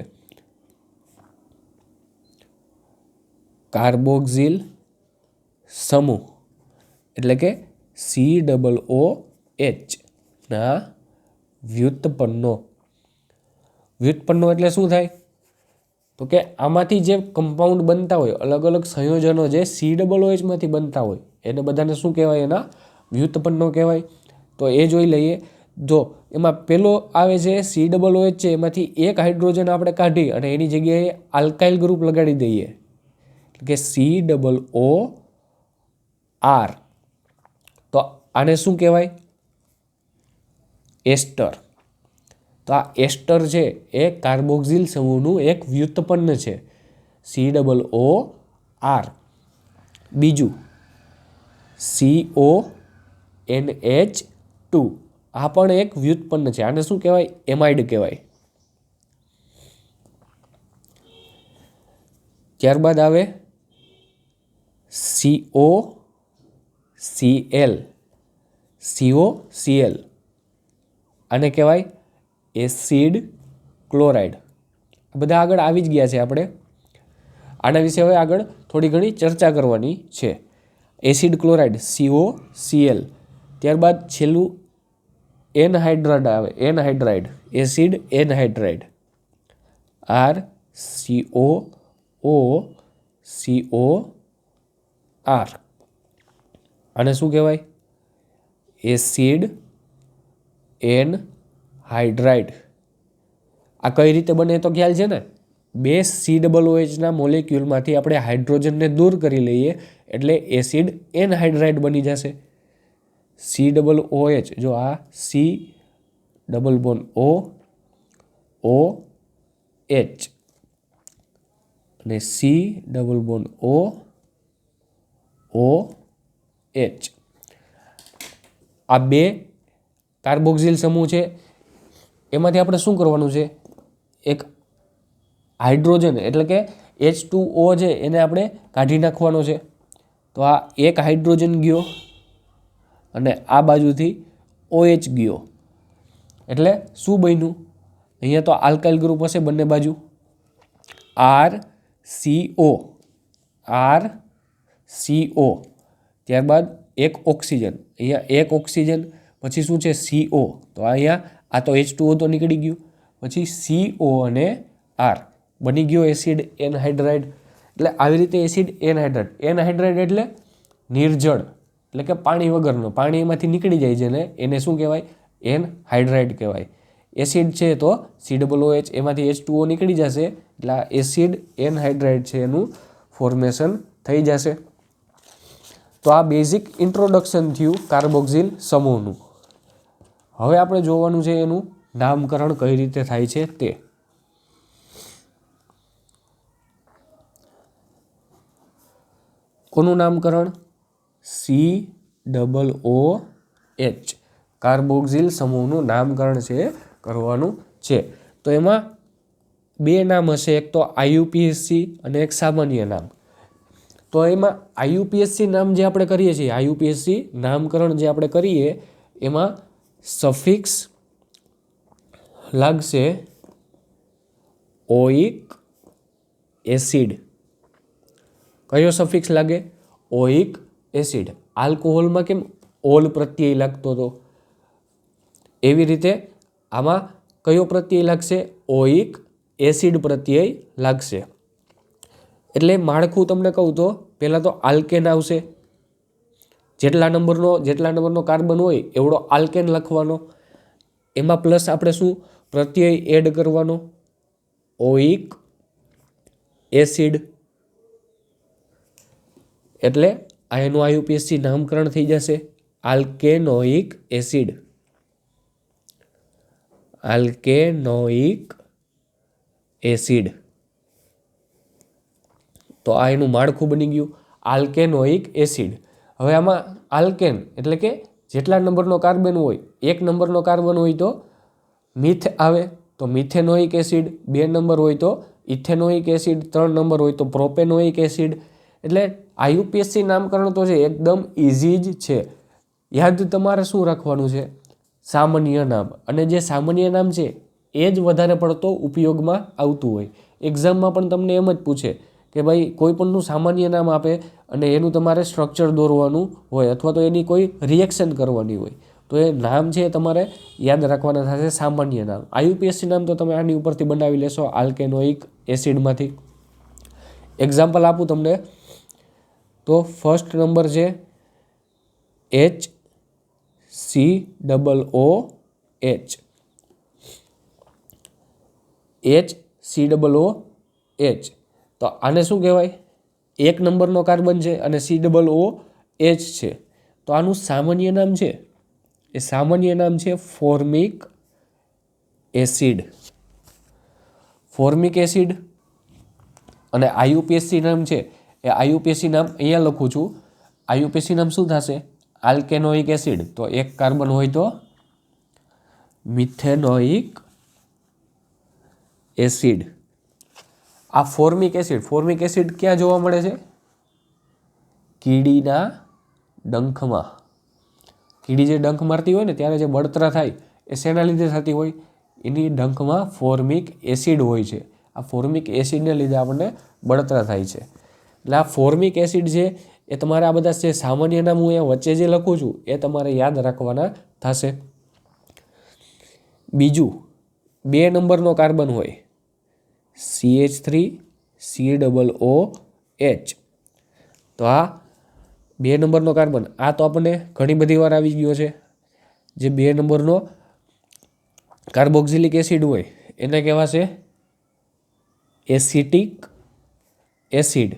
કાર્બોક્સિલ સમૂહ એટલે કે COOH ના વ્યુત્પન્નો એટલે શું થાય? તો કે આમાંથી જે કમ્પાઉન્ડ બનતા હોય, અલગ અલગ સંયોજનો જે COOH માંથી બનતા હોય એને બધાને શું કહેવાય? એના વ્યુત્પન્નો કહેવાય. તો એ જોઈ લઈએ. જો એમાં પેલો આવે છે COOH છે, એમાંથી એક હાઇડ્રોજન આપણે કાઢી અને એની જગ્યાએ આલ્કાઇલ ગ્રુપ લગાડી દઈએ કે COOR. તો આને શું કહેવાય? એસ્ટર. તો આ એસ્ટર છે એ કાર્બોક્સિલ સમૂહનું એક વ્યુત્પન્ન છે, COOR. બીજું CONH2, આ પણ એક વ્યુત્પન્ન છે. આને શું કહેવાય? એમાઇડ કહેવાય. ત્યારબાદ આવે COCl. આને કહેવાય એસિડ ક્લોરાઇડ. બધા આગળ આવી જ ગયા છે. આપણે આના વિશે હવે આગળ થોડી ઘણી ચર્ચા કરવાની છે. Acid chloride COCl. ત્યારબાદ છેલ્લું એનહાઇડ્રાઇડ આવે, એસિડ એનહાઇડ્રાઇડ RCOOCOR. આને શું કહેવાય? Acid anhydride. આ કઈ રીતે બને તો ખ્યાલ છે ને? બે COOH ના મોલેક્યુલમાંથી આપણે હાઇડ્રોજનને દૂર કરી લઈએ એટલે એસિડ એનહાઇડ્રાઇડ બની જશે. COOH, જો આ COOH અને COOH, આ બે કાર્બોક્સિલ સમૂહ છે. એમાંથી આપણે શું કરવાનું છે? એક હાઇડ્રોજન એટલે કે H2O છે એને આપણે કાઢી નાખવાનો છે. તો આ એક હાઇડ્રોજન ગયો અને આ બાજુથી OH ગયો એટલે શું બન્યું? અહીંયા તો આલ્કાઇલ ગ્રુપ હશે બંને બાજુ, RCO. ત્યારબાદ એક ઓક્સિજન, અહીંયા એક ઓક્સિજન, પછી શું છે? CO. તો અહીંયા આ તો H2O તો નીકળી ગયું, પછી CO અને R બની ગયો એસિડ એનહાઇડ્રાઇડ. એટલે આવી રીતે એસિડ એનહાઇડ્રાઇડ એટલે નિર્જળ એટલે કે પાણી વગરનો, પાણી એમાંથી નીકળી જાય છે ને એને શું કહેવાય? એનહાઇડ્રાઇડ કહેવાય. એસિડ છે તો COOH, એમાંથી H2O નીકળી જશે એટલે આ એસિડ એનહાઇડ્રાઇડ છે એનું ફોર્મેશન થઈ જશે. તો આ બેઝિક ઇન્ટ્રોડક્શન થયું કાર્બોક્સિલ સમૂહનું. હવે આપણે જોવાનું છે એનું નામકરણ કઈ રીતે થાય છે તે. કોનું નામકરણ? COOH, કાર્બોક્સિલ સમૂહનું નામકરણ છે કરવાનું છે. તો એમાં બે નામ હશે, એક તો IUPAC અને એક સામાન્ય નામ. તો એમાં IUPAC નામ જે આપણે કરીએ છીએ, IUPAC નામકરણ જે આપણે કરીએ એમાં સફિક્સ લાગશે ઓઇક એસિડ. કયો સફિક્સ લાગે? ઓઇક એસિડ. આલ્કોહોલમાં કેમ ઓલ પ્રત્યય લાગતો હતો, એવી રીતે આમાં કયો પ્રત્યય લાગશે? ઓઇક એસિડ પ્રત્યય લાગશે. એટલે માળખું તમને કહું તો પહેલાં તો આલ્કેન આવશે. જેટલા નંબરનો કાર્બન હોય એવડો આલ્કેન લખવાનો. એમાં પ્લસ આપણે શું પ્રત્યય એડ કરવાનો? ઓઇક એસિડ. એટલે આ એનું IUPAC નામકરણ થઈ જશે આલ્કેનોઇક એસિડ. તો આ એનું માળખું બની ગયું આલ્કેનોઇક એસિડ. હવે આમાં આલ્કેન એટલે કે જેટલા નંબરનો કાર્બન હોય, એક નંબરનો કાર્બન હોય તો મિથ આવે તો મિથેનોઇક એસિડ, 2 નંબર હોય તો ઇથેનોઇક એસિડ, 3 નંબર હોય તો પ્રોપેનોઇક એસિડ. એટલે IUPAC નામકરણ તો છે એકદમ ઇઝી જ છે. યાદ તમારે શું રાખવાનું છે? સામાન્ય નામ. અને જે સામાન્ય નામ છે એ જ વધારે પડતો ઉપયોગમાં આવતું હોય. એક્ઝામમાં પણ તમને એમ જ પૂછે કે ભાઈ કોઈ પણનું સામાન્ય નામ આપે અને એનું તમારે સ્ટ્રક્ચર દોરવાનું હોય અથવા તો એની કોઈ રિએક્શન કરવાની હોય તો એ નામ છે એ તમારે યાદ રાખવાના થશે સામાન્ય નામ. આઈયુપીએસસી નામ તો તમે આની ઉપરથી બનાવી લેશો આલ્કેનોઇક એસિડમાંથી. એક્ઝામ્પલ આપું તમને તો ફર્સ્ટ નંબર છે HCOOH. HCOOH તો આને શું કહેવાય? એક નંબરનો કાર્બન છે અને COOH છે. તો આનું સામાન્ય નામ છે એ સામાન્ય નામ છે ફોર્મિક એસિડ. Formic acid. અને આઈયુપીએસસી નામ છે એ આઈયુપીએસસી નામ અહીંયા લખું છું. આઈયુપીએસસી નામ શું થશે? આલ્કેનોઇક એસિડ. તો એક કાર્બન હોય તો મિથેનોઇક એસિડ. આ ફોર્મિક એસિડ. ફોર્મિક એસિડ ક્યાં જોવા મળે છે? કીડીના ડંખમાં. કીડી જે ડંખ મારતી હોય ને ત્યારે જે બળતરા થાય એ શેના લીધે થતી હોય? એની ડંખમાં ફોર્મિક એસિડ હોય છે. આ ફોર્મિક એસિડને લીધે આપણને બળતરા થાય છે. એટલે આ ફોર્મિક એસિડ છે એ તમારે આ બધા જે સામાન્ય નામ હું અહીંયા વચ્ચે જે લખું છું એ તમારે યાદ રાખવાના થશે. બીજું 2 નંબરનો કાર્બન હોય CH3COOH. તો આ 2 નંબરનો કાર્બન આ તો આપણને ઘણી બધી વાર આવી ગયો છે. જે 2 નંબરનો કાર્બોક્સિલિક એસિડ હોય એને કહેવાશે એસિટિક એસિડ.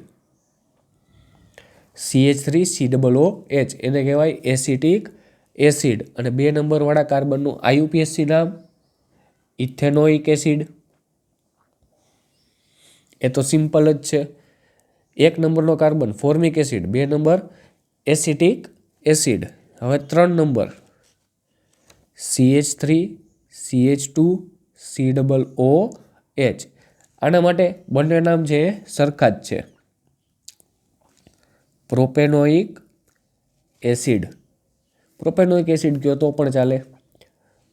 CH3COOH એને કહેવાય એસિટિક એસિડ. અને 2 નંબરવાળા કાર્બનનું આઈયુપીએસસી નામ ઇથેનોઇક એસિડ. એ તો સિમ્પલ જ છે. 1 નંબરનો carbon formic acid, 2 number acetic acid. હવે 3 નંબર CH3CH2COOH. આના માટે બંને નામ છે એ સરખા જ છે. Propanoic acid. પ્રોપેનોઇક એસિડ કહો તો પણ ચાલે.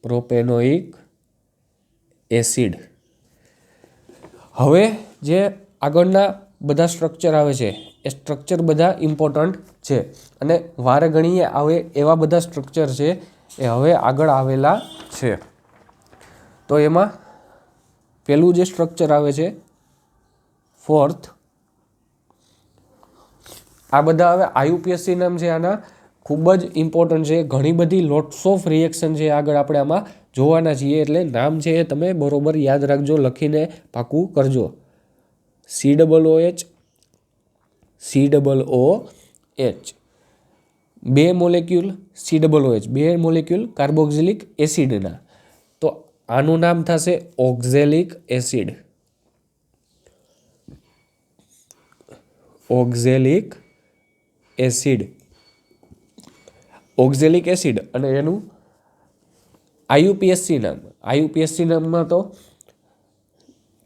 Propanoic acid. હવે જે આગળના બધા સ્ટ્રક્ચર આવે છે એ સ્ટ્રક્ચર બધા ઇમ્પોર્ટન્ટ છે અને વારે ઘણીએ આવે એવા બધા સ્ટ્રક્ચર છે એ હવે આગળ આવેલા છે. તો એમાં પહેલું જે સ્ટ્રક્ચર આવે છે ફોર્થ. આ બધા હવે આઈયુપીએસસી નામ છે આના ખૂબ જ ઇમ્પોર્ટન્ટ છે. ઘણી બધી લોટ્સ ઓફ રિએક્શન છે આગળ આપણે આમાં જોવાના છીએ. એટલે નામ છે એ તમે બરોબર યાદ રાખજો, લખીને પાકું કરજો. COOH COOH. 2 molecule COOH, 2 molecule carboxylic એસિડના. તો આનું નામ થશે oxalic acid. Oxalic acid. Oxalic acid અને એનું આઈયુપીએસસી નામ. આઈયુપીએસસી નામમાં તો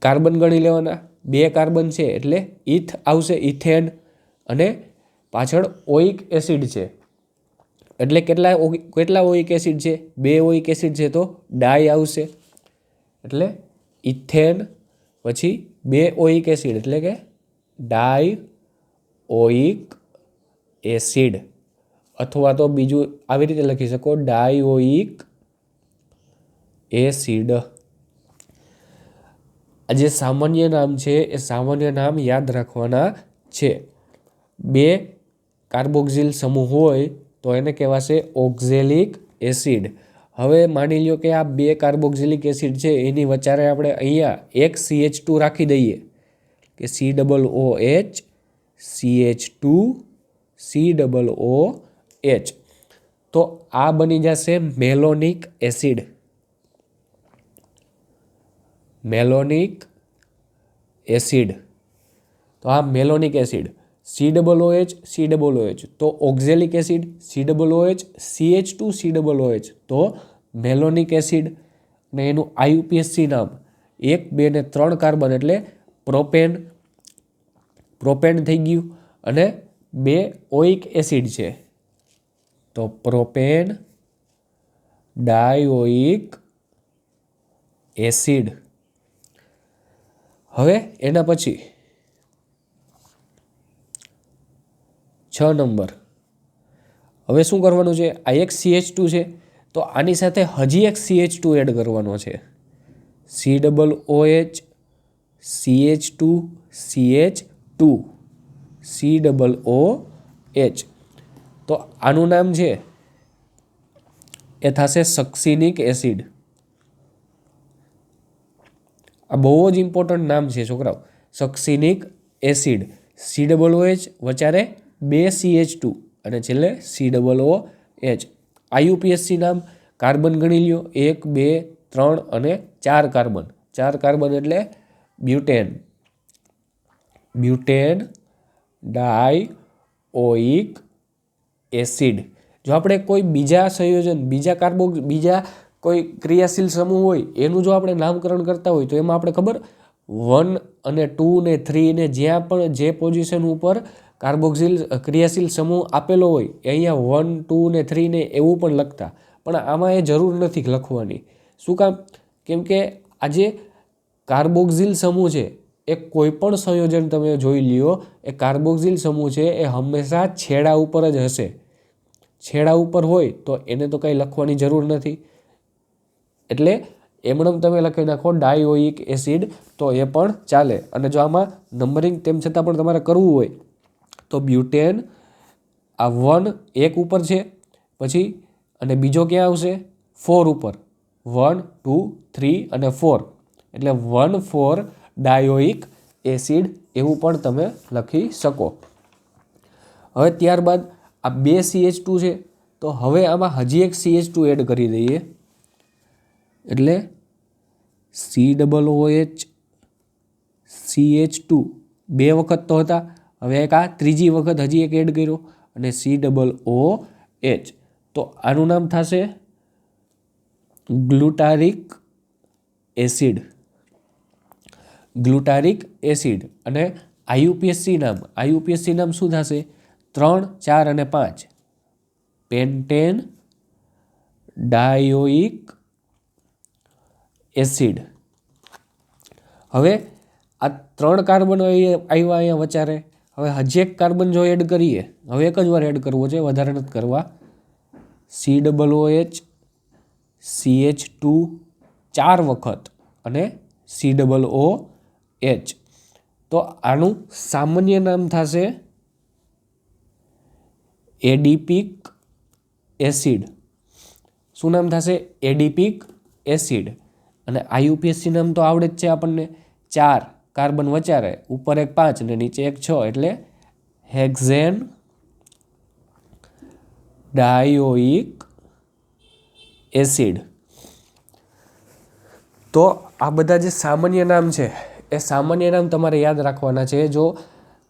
કાર્બન ગણી લેવાના. 2 કાર્બન છે એટલે ઇથ આવશે, ઇથેન. અને પાછળ ઓઇક એસિડ છે એટલે કેટલા ઓઇક એસિડ છે? 2 ઓઇક એસિડ છે તો ડાય આવશે. એટલે ઇથેન પછી 2 ઓઇક એસિડ એટલે કે ડાય ઓઇક એસિડ. અથવા તો બીજું આવી રીતે લખી શકો ડાયોઇક એસિડ. આ જે સામાન્ય નામ છે એ સામાન્ય નામ યાદ રાખવાના છે. 2 કાર્બોક્સિલ સમૂહ હોય તો એને કહેવાશે ઓક્ઝેલિક એસિડ. હવે માની લ્યો કે આ 2 કાર્બોક્સિલિક એસિડ છે એની વચ્ચે આપણે અહીંયા એક CH2 રાખી દઈએ કે COOH CH2 COOH. તો આ બની જશે મેલોનિક એસિડ. મેલોનિક એસિડ. તો આ મેલોનિક એસિડ COOH તો ઓક્ઝેલિક એસિડ COOH CH2COOH તો મેલોનિક એસિડ. અને એનું આઈયુપીએસસી નામ 1, 2 ને 3 કાર્બન એટલે પ્રોપેન. પ્રોપેન થઈ ગયું. અને 2 ઓઇક એસિડ છે તો પ્રોપેન ડાયોઇક એસિડ. હવે એના પછી 6 નંબર. હવે શું કરવાનું છે, આ એક CH2 છે તો આની સાથે હજી એક CH2 એડ કરવાનો છે. COOH CH2 CH2 COOH. તો આનું નામ છે એ થશે સક્સિનિક એસિડ. આ બહુ જ ઇમ્પોર્ટન્ટ નામ છે છોકરાઓ, સક્સિનિક એસિડ. COOH વચારે 2 CH2 અને છેલ્લે COOH. IUPAC નામ કાર્બન ગણી લ્યો, 1 2 3 અને 4 કાર્બન. 4 કાર્બન એટલે બ્યુટેન. Butane dioic acid. જો આપણે કોઈ બીજા સંયોજન, બીજા કોઈ ક્રિયાશીલ સમૂહ હોય એનું જો આપણે નામકરણ કરતા હોય તો એમાં આપણે ખબર 1 અને 2 ને 3 ને જ્યાં પણ જે પોઝિશન ઉપર કાર્બોક્સિલ ક્રિયાશીલ સમૂહ આપેલો હોય એ અહીંયા 1 2 ને 3 ને એવું પણ લખતા, પણ આમાં એ જરૂર નથી લખવાની. શું કામ? કેમ કે આ જે કાર્બોક્સિલ સમૂહ છે એ કોઈ પણ સંયોજન તમે જોઈ લ્યો, એ કાર્બોક્સિલ સમૂહ છે એ હંમેશા છેડા ઉપર જ હશે. છેડા ઉપર હોય તો એને તો કંઈ લખવાની જરૂર નથી, એટલે એમણે તમે લખી નાખો ડાયોઇક એસિડ તો એ પણ ચાલે. અને જો આમાં નંબરિંગ તેમ છતાં પણ તમારે કરવું હોય તો બ્યુટેન આ 1 1 ઉપર છે, પછી અને બીજો ક્યાં આવશે 4 ઉપર, 1 2 3 અને 4 એટલે 1,4 ડાયોઇક એસિડ એવું પણ તમે લખી શકો. હવે ત્યારબાદ આ 2 CH2 છે તો હવે આમાં હજી એક CH2 એડ કરી દઈએ એટલે COOH CH2 2 વખત તો હતા, હવે એક આ ત્રીજી વખત હજી એક એડ કર્યો અને COOH. તો આનું નામ થશે ગ્લુટારિક એસિડ. ગ્લુટારિક એસિડ. અને IUPAC નામ શું થશે? 3 4 અને 5 પેન્ટેન ડાયોઇક એસિડ. હવે આ 3 કાર્બન આવ્યા અહીંયા વચારે. હવે હજી એક કાર્બન જો એડ કરીએ, હવે એક જ વાર એડ કરવો છે, વધારે નથી કરવા. COOH CH2 4 વખત અને COOH. તો આનું સામાન્ય નામ થશે એડિપિક એસિડ. શું નામ થશે? એડિપિક એસિડ. અને IUPAC નામ તો આવડે જ છે આપણને, 4 કાર્બન વચારે, ઉપર એક 5 અને નીચે એક 6 એટલે હેક્ઝેન ડાયોઇક એસિડ. તો આ બધા જે સામાન્ય નામ છે એ સામાન્ય નામ તમારે યાદ રાખવાના છે. જો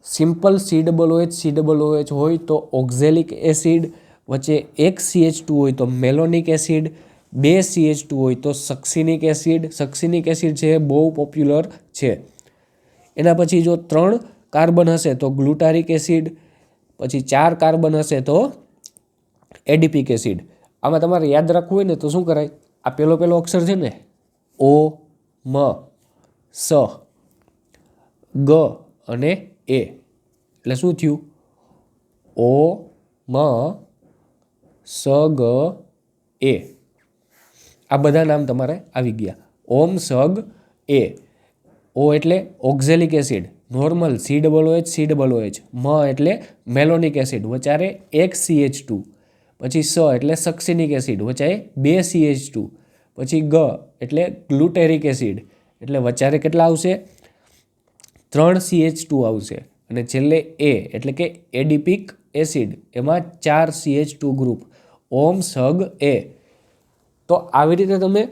સિમ્પલ COOH હોય તો ઓક્ઝેલિક એસિડ, વચ્ચે એક CH2 હોય તો મેલોનિક એસિડ, 2 CH2 હોય તો સક્સિનિક એસિડ. સક્સિનિક એસિડ છે એ બહુ પોપ્યુલર છે. એના પછી જો 3 કાર્બન હશે તો ગ્લુટારિક એસિડ, પછી 4 કાર્બન હશે તો એડિપિક એસિડ. આમાં તમારે યાદ રાખવું હોય ને તો શું કરાય, આ પહેલો અક્ષર છે ને O M S G અને A એટલે શું થયું? O M S G A. આ બધા નામ તમારે આવી ગયા. ઓમ સગ એ. O એટલે oxalic acid, normal COOH. M એટલે મેલોનિક એસિડ, વચારે એક CH2. પછી S એટલે સક્સિનિક એસિડ, વચારે 2 CH2. પછી G એટલે ગ્લુટેરિક એસિડ, એટલે વચારે કેટલા આવશે? 3 CH2 આવશે. અને છેલ્લે A એટલે કે એડિપિક એસિડ, એમાં 4 CH2 ગ્રુપ. ઓમ સગ એ. તો આવી રીતે તમે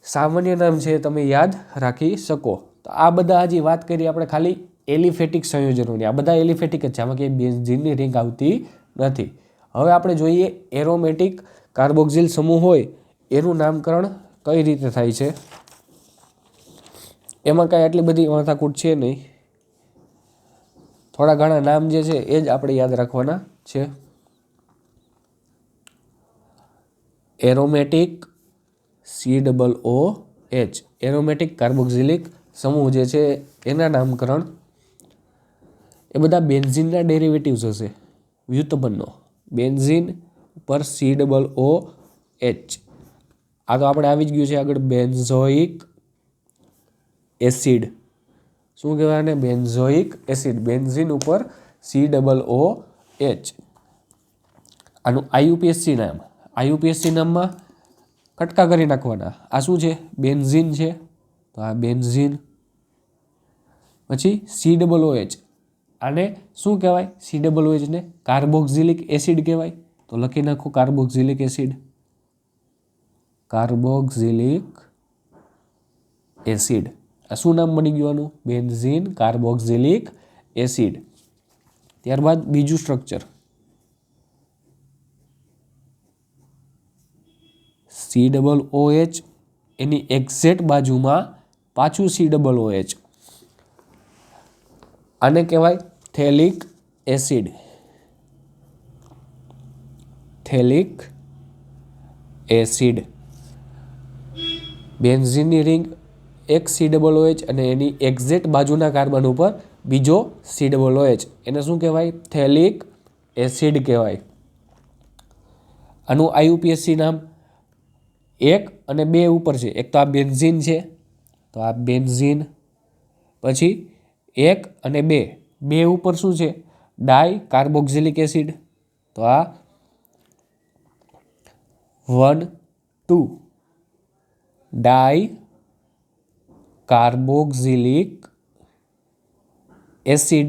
સામાન્ય નામ છે તમે યાદ રાખી શકો. તો આ બધા હજી વાત કરી આપણે ખાલી એલિફેટિક સંયોજનોની. આ બધા એલિફેટિક જ છે, આમાં કંઈ બેન્ઝીનની રિંગ આવતી નથી. હવે આપણે જોઈએ એરોમેટિક કાર્બોક્સિલ સમૂહ હોય એનું નામકરણ કઈ રીતે થાય છે. એમાં કાંઈ આટલી બધી માથાકૂટ છે નહીં, થોડા ઘણા નામ જે છે એ જ આપણે યાદ રાખવાના છે. એરોમેટિક COOH એરોમેટિક કાર્બોક્સિલિક સમૂહ જે છે એના નામકરણ એ બધા બેન્ઝીનના ડેરિવેટિવ્સ હશે. વ્યુત્પન્નો, બેન્ઝીન ઉપર COOH. આ તો આપણે આવી જ ગયું છે આગળ બેન્ઝોઇક એસિડ. શું કહેવાય ને? Benzoic acid. બેન્ઝીન ઉપર COOH. આનું IUPAC નામ. IUPAC નામમાં કટકા કરી નાખવાના. આ શું છે? બેન્ઝીન છે, તો આ બેન્ઝીન. પછી COOH. આને શું કહેવાય? COOH ને કાર્બોક્સિલિક એસિડ કહેવાય. તો લખી નાખો કાર્બોક્સિલિક એસિડ. Carboxylic acid. આ શું નામ બની ગયું આનું? Benzene carboxylic acid. ત્યારબાદ બીજું સ્ટ્રક્ચર COOH, એની એક્ઝેક્ટ બાજુમાં પાછું COOH. આને કહેવાય થેલિક એસિડ. થેલિક એસિડ. બેન્ઝીનની રિંગ એક COOH અને એની એક્ઝેક્ટ બાજુના કાર્બન ઉપર બીજો COOH. એને શું કહેવાય? થેલિક એસિડ કહેવાય. આનું IUPAC નામ 1 અને 2 ઉપર છે. એક તો આ બેન્ઝીન છે, તો આ બેન્ઝીન. પછી 1 અને 2 ઉપર શું છે? ડાઈ કાર્બોક્સિલિક એસિડ. તો આ 1, 2 ડાઈ કાર્બોક્સિલિક એસિડ.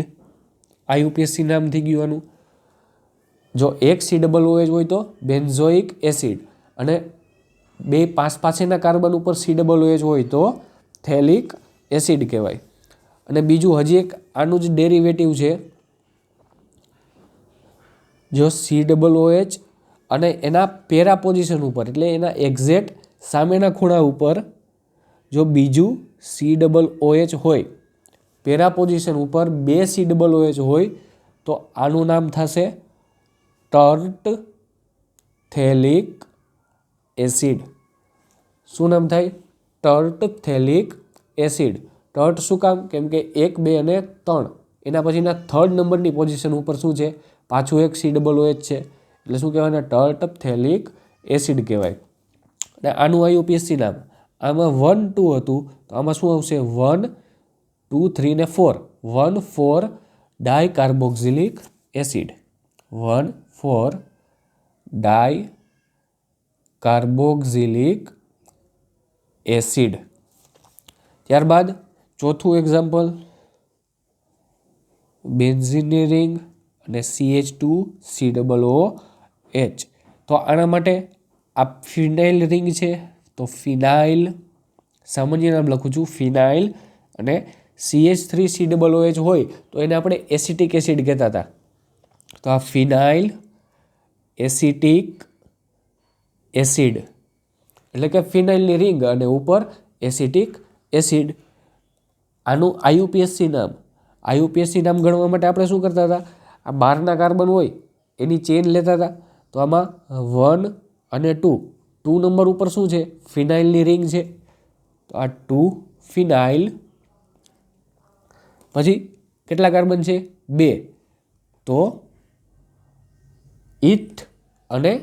IUPAC નામ થઈ ગયું આનું. જો એક COOH હોય તો બેન્ઝોઇક એસિડ, અને બે પાસેના કાર્બન ઉપર COOH હોય તો થેલિક એસિડ કહેવાય. અને બીજું હજી એક આનું જ ડેરિવેટિવ છે. જો COOH અને એના પેરા પોઝિશન ઉપર, એટલે એના એક્ઝેક્ટ સામેના ખૂણા ઉપર જો બીજું COOH હોય, પેરા પોઝિશન ઉપર 2 COOH હોય, તો આનું નામ થશે ટર્ટ થેલિક એસિડ. શું નામ થાય? ટર્ટ થેલિક એસિડ. ટર્ટ શું કામ? કેમ કે 1, 2 અને 3 એના પછીના 3rd નંબરની પોઝિશન ઉપર શું છે? પાછું એક COOH છે. એટલે શું કહેવાય? ટર્ટ થેલિક એસિડ કહેવાય. અને આનું IUPAC નામ, આમાં 1, 2 હતું, તો આમાં શું આવશે? 1, 2, 3 ને 4. 1, 4 ડાઈ કાર્બોક્સિલિક એસિડ. 1, 4 ડાઈ કાર્બોક્સિલિક એસિડ. ત્યારબાદ ચોથું એક્ઝામ્પલ, બેન્ઝીનની રિંગ અને CH2COOH. તો આના માટે આ ફિનાઇલ રિંગ છે, તો ફિનાઇલ, સામાન્ય નામ લખું છું ફિનાઇલ. અને CH3COOH હોય તો એને આપણે એસિટિક એસિડ કહેતા હતા. તો આ ફિનાઇલ એસિટિક એસિડ, એટલે કે ફિનાઇલની રિંગ અને ઉપર એસિટિક એસિડ. આનું IUPAC નામ. IUPAC નામ ગણવા માટે આપણે શું કરતા હતા? આ 12ના કાર્બન હોય એની ચેન લેતા હતા. તો આમાં 1 અને 2 નંબર ઉપર શું છે? ફિનાઇલની રિંગ છે. તો આ 2 ફિનાઇલ. પછી કેટલા કાર્બન છે? 2. તો ઇથ, અને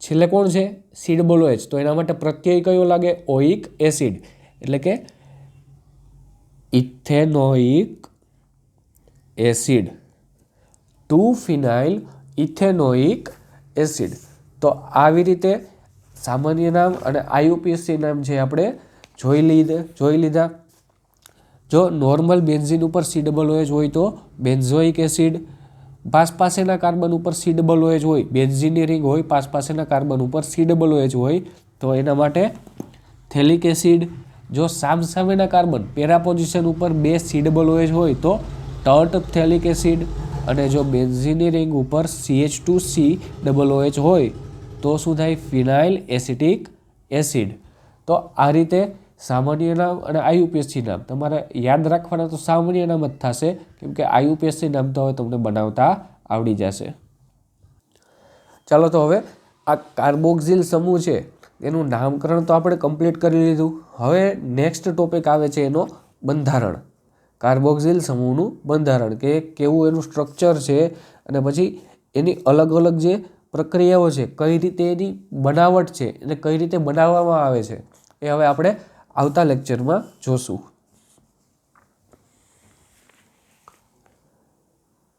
છેલ્લે કોણ છે? COOH. તો એના માટે પ્રત્યય કયો લાગે? ઓઇક એસિડ. એટલે કે ઇથેનોઇક એસિડ. 2 ફિનાઇલ ઇથેનોઇક એસિડ. તો આવી રીતે સામાન્ય નામ અને IUPAC નામ છે આપણે જોઈ લીધા. જો નોર્મલ બેન્ઝીન ઉપર COOH હોય તો બેન્ઝોઇક એસિડ. પાસેના કાર્બન ઉપર COOH હોય, બેન્ઝીનની રિંગ હોય, પાસેના કાર્બન ઉપર COOH હોય, તો એના માટે થેલિક એસિડ. જો સામેના કાર્બન પેરા પોઝિશન ઉપર 2 COOH હોય તો ટર્ટ થેલિક એસિડ. અને જો બેન્ઝીનની રિંગ ઉપર CH2COOH હોય તો શું થાય? ફિનાઇલ એસિટિક એસિડ. તો આ રીતે સામાન્ય નામ અને IUPAC નામ તમારે યાદ રાખવાના તો સામાન્ય નામ જ થશે, કેમ કે IUPAC નામ તો હવે તમને બનાવતા આવડી જશે. ચાલો, તો હવે આ કાર્બોક્સિલ સમૂહ છે એનું નામકરણ તો આપણે કમ્પ્લીટ કરી લીધું. હવે નેક્સ્ટ ટોપિક આવે છે એનો બંધારણ. કાર્બોક્સિલ સમૂહનું બંધારણ, કે કેવું એનું સ્ટ્રક્ચર છે, અને પછી એની અલગ અલગ જે પ્રક્રિયાઓ છે, કઈ રીતે એની બનાવટ છે અને કઈ રીતે બનાવવામાં આવે છે, એ હવે આપણે આવતા લેક્ચરમાં જોશું.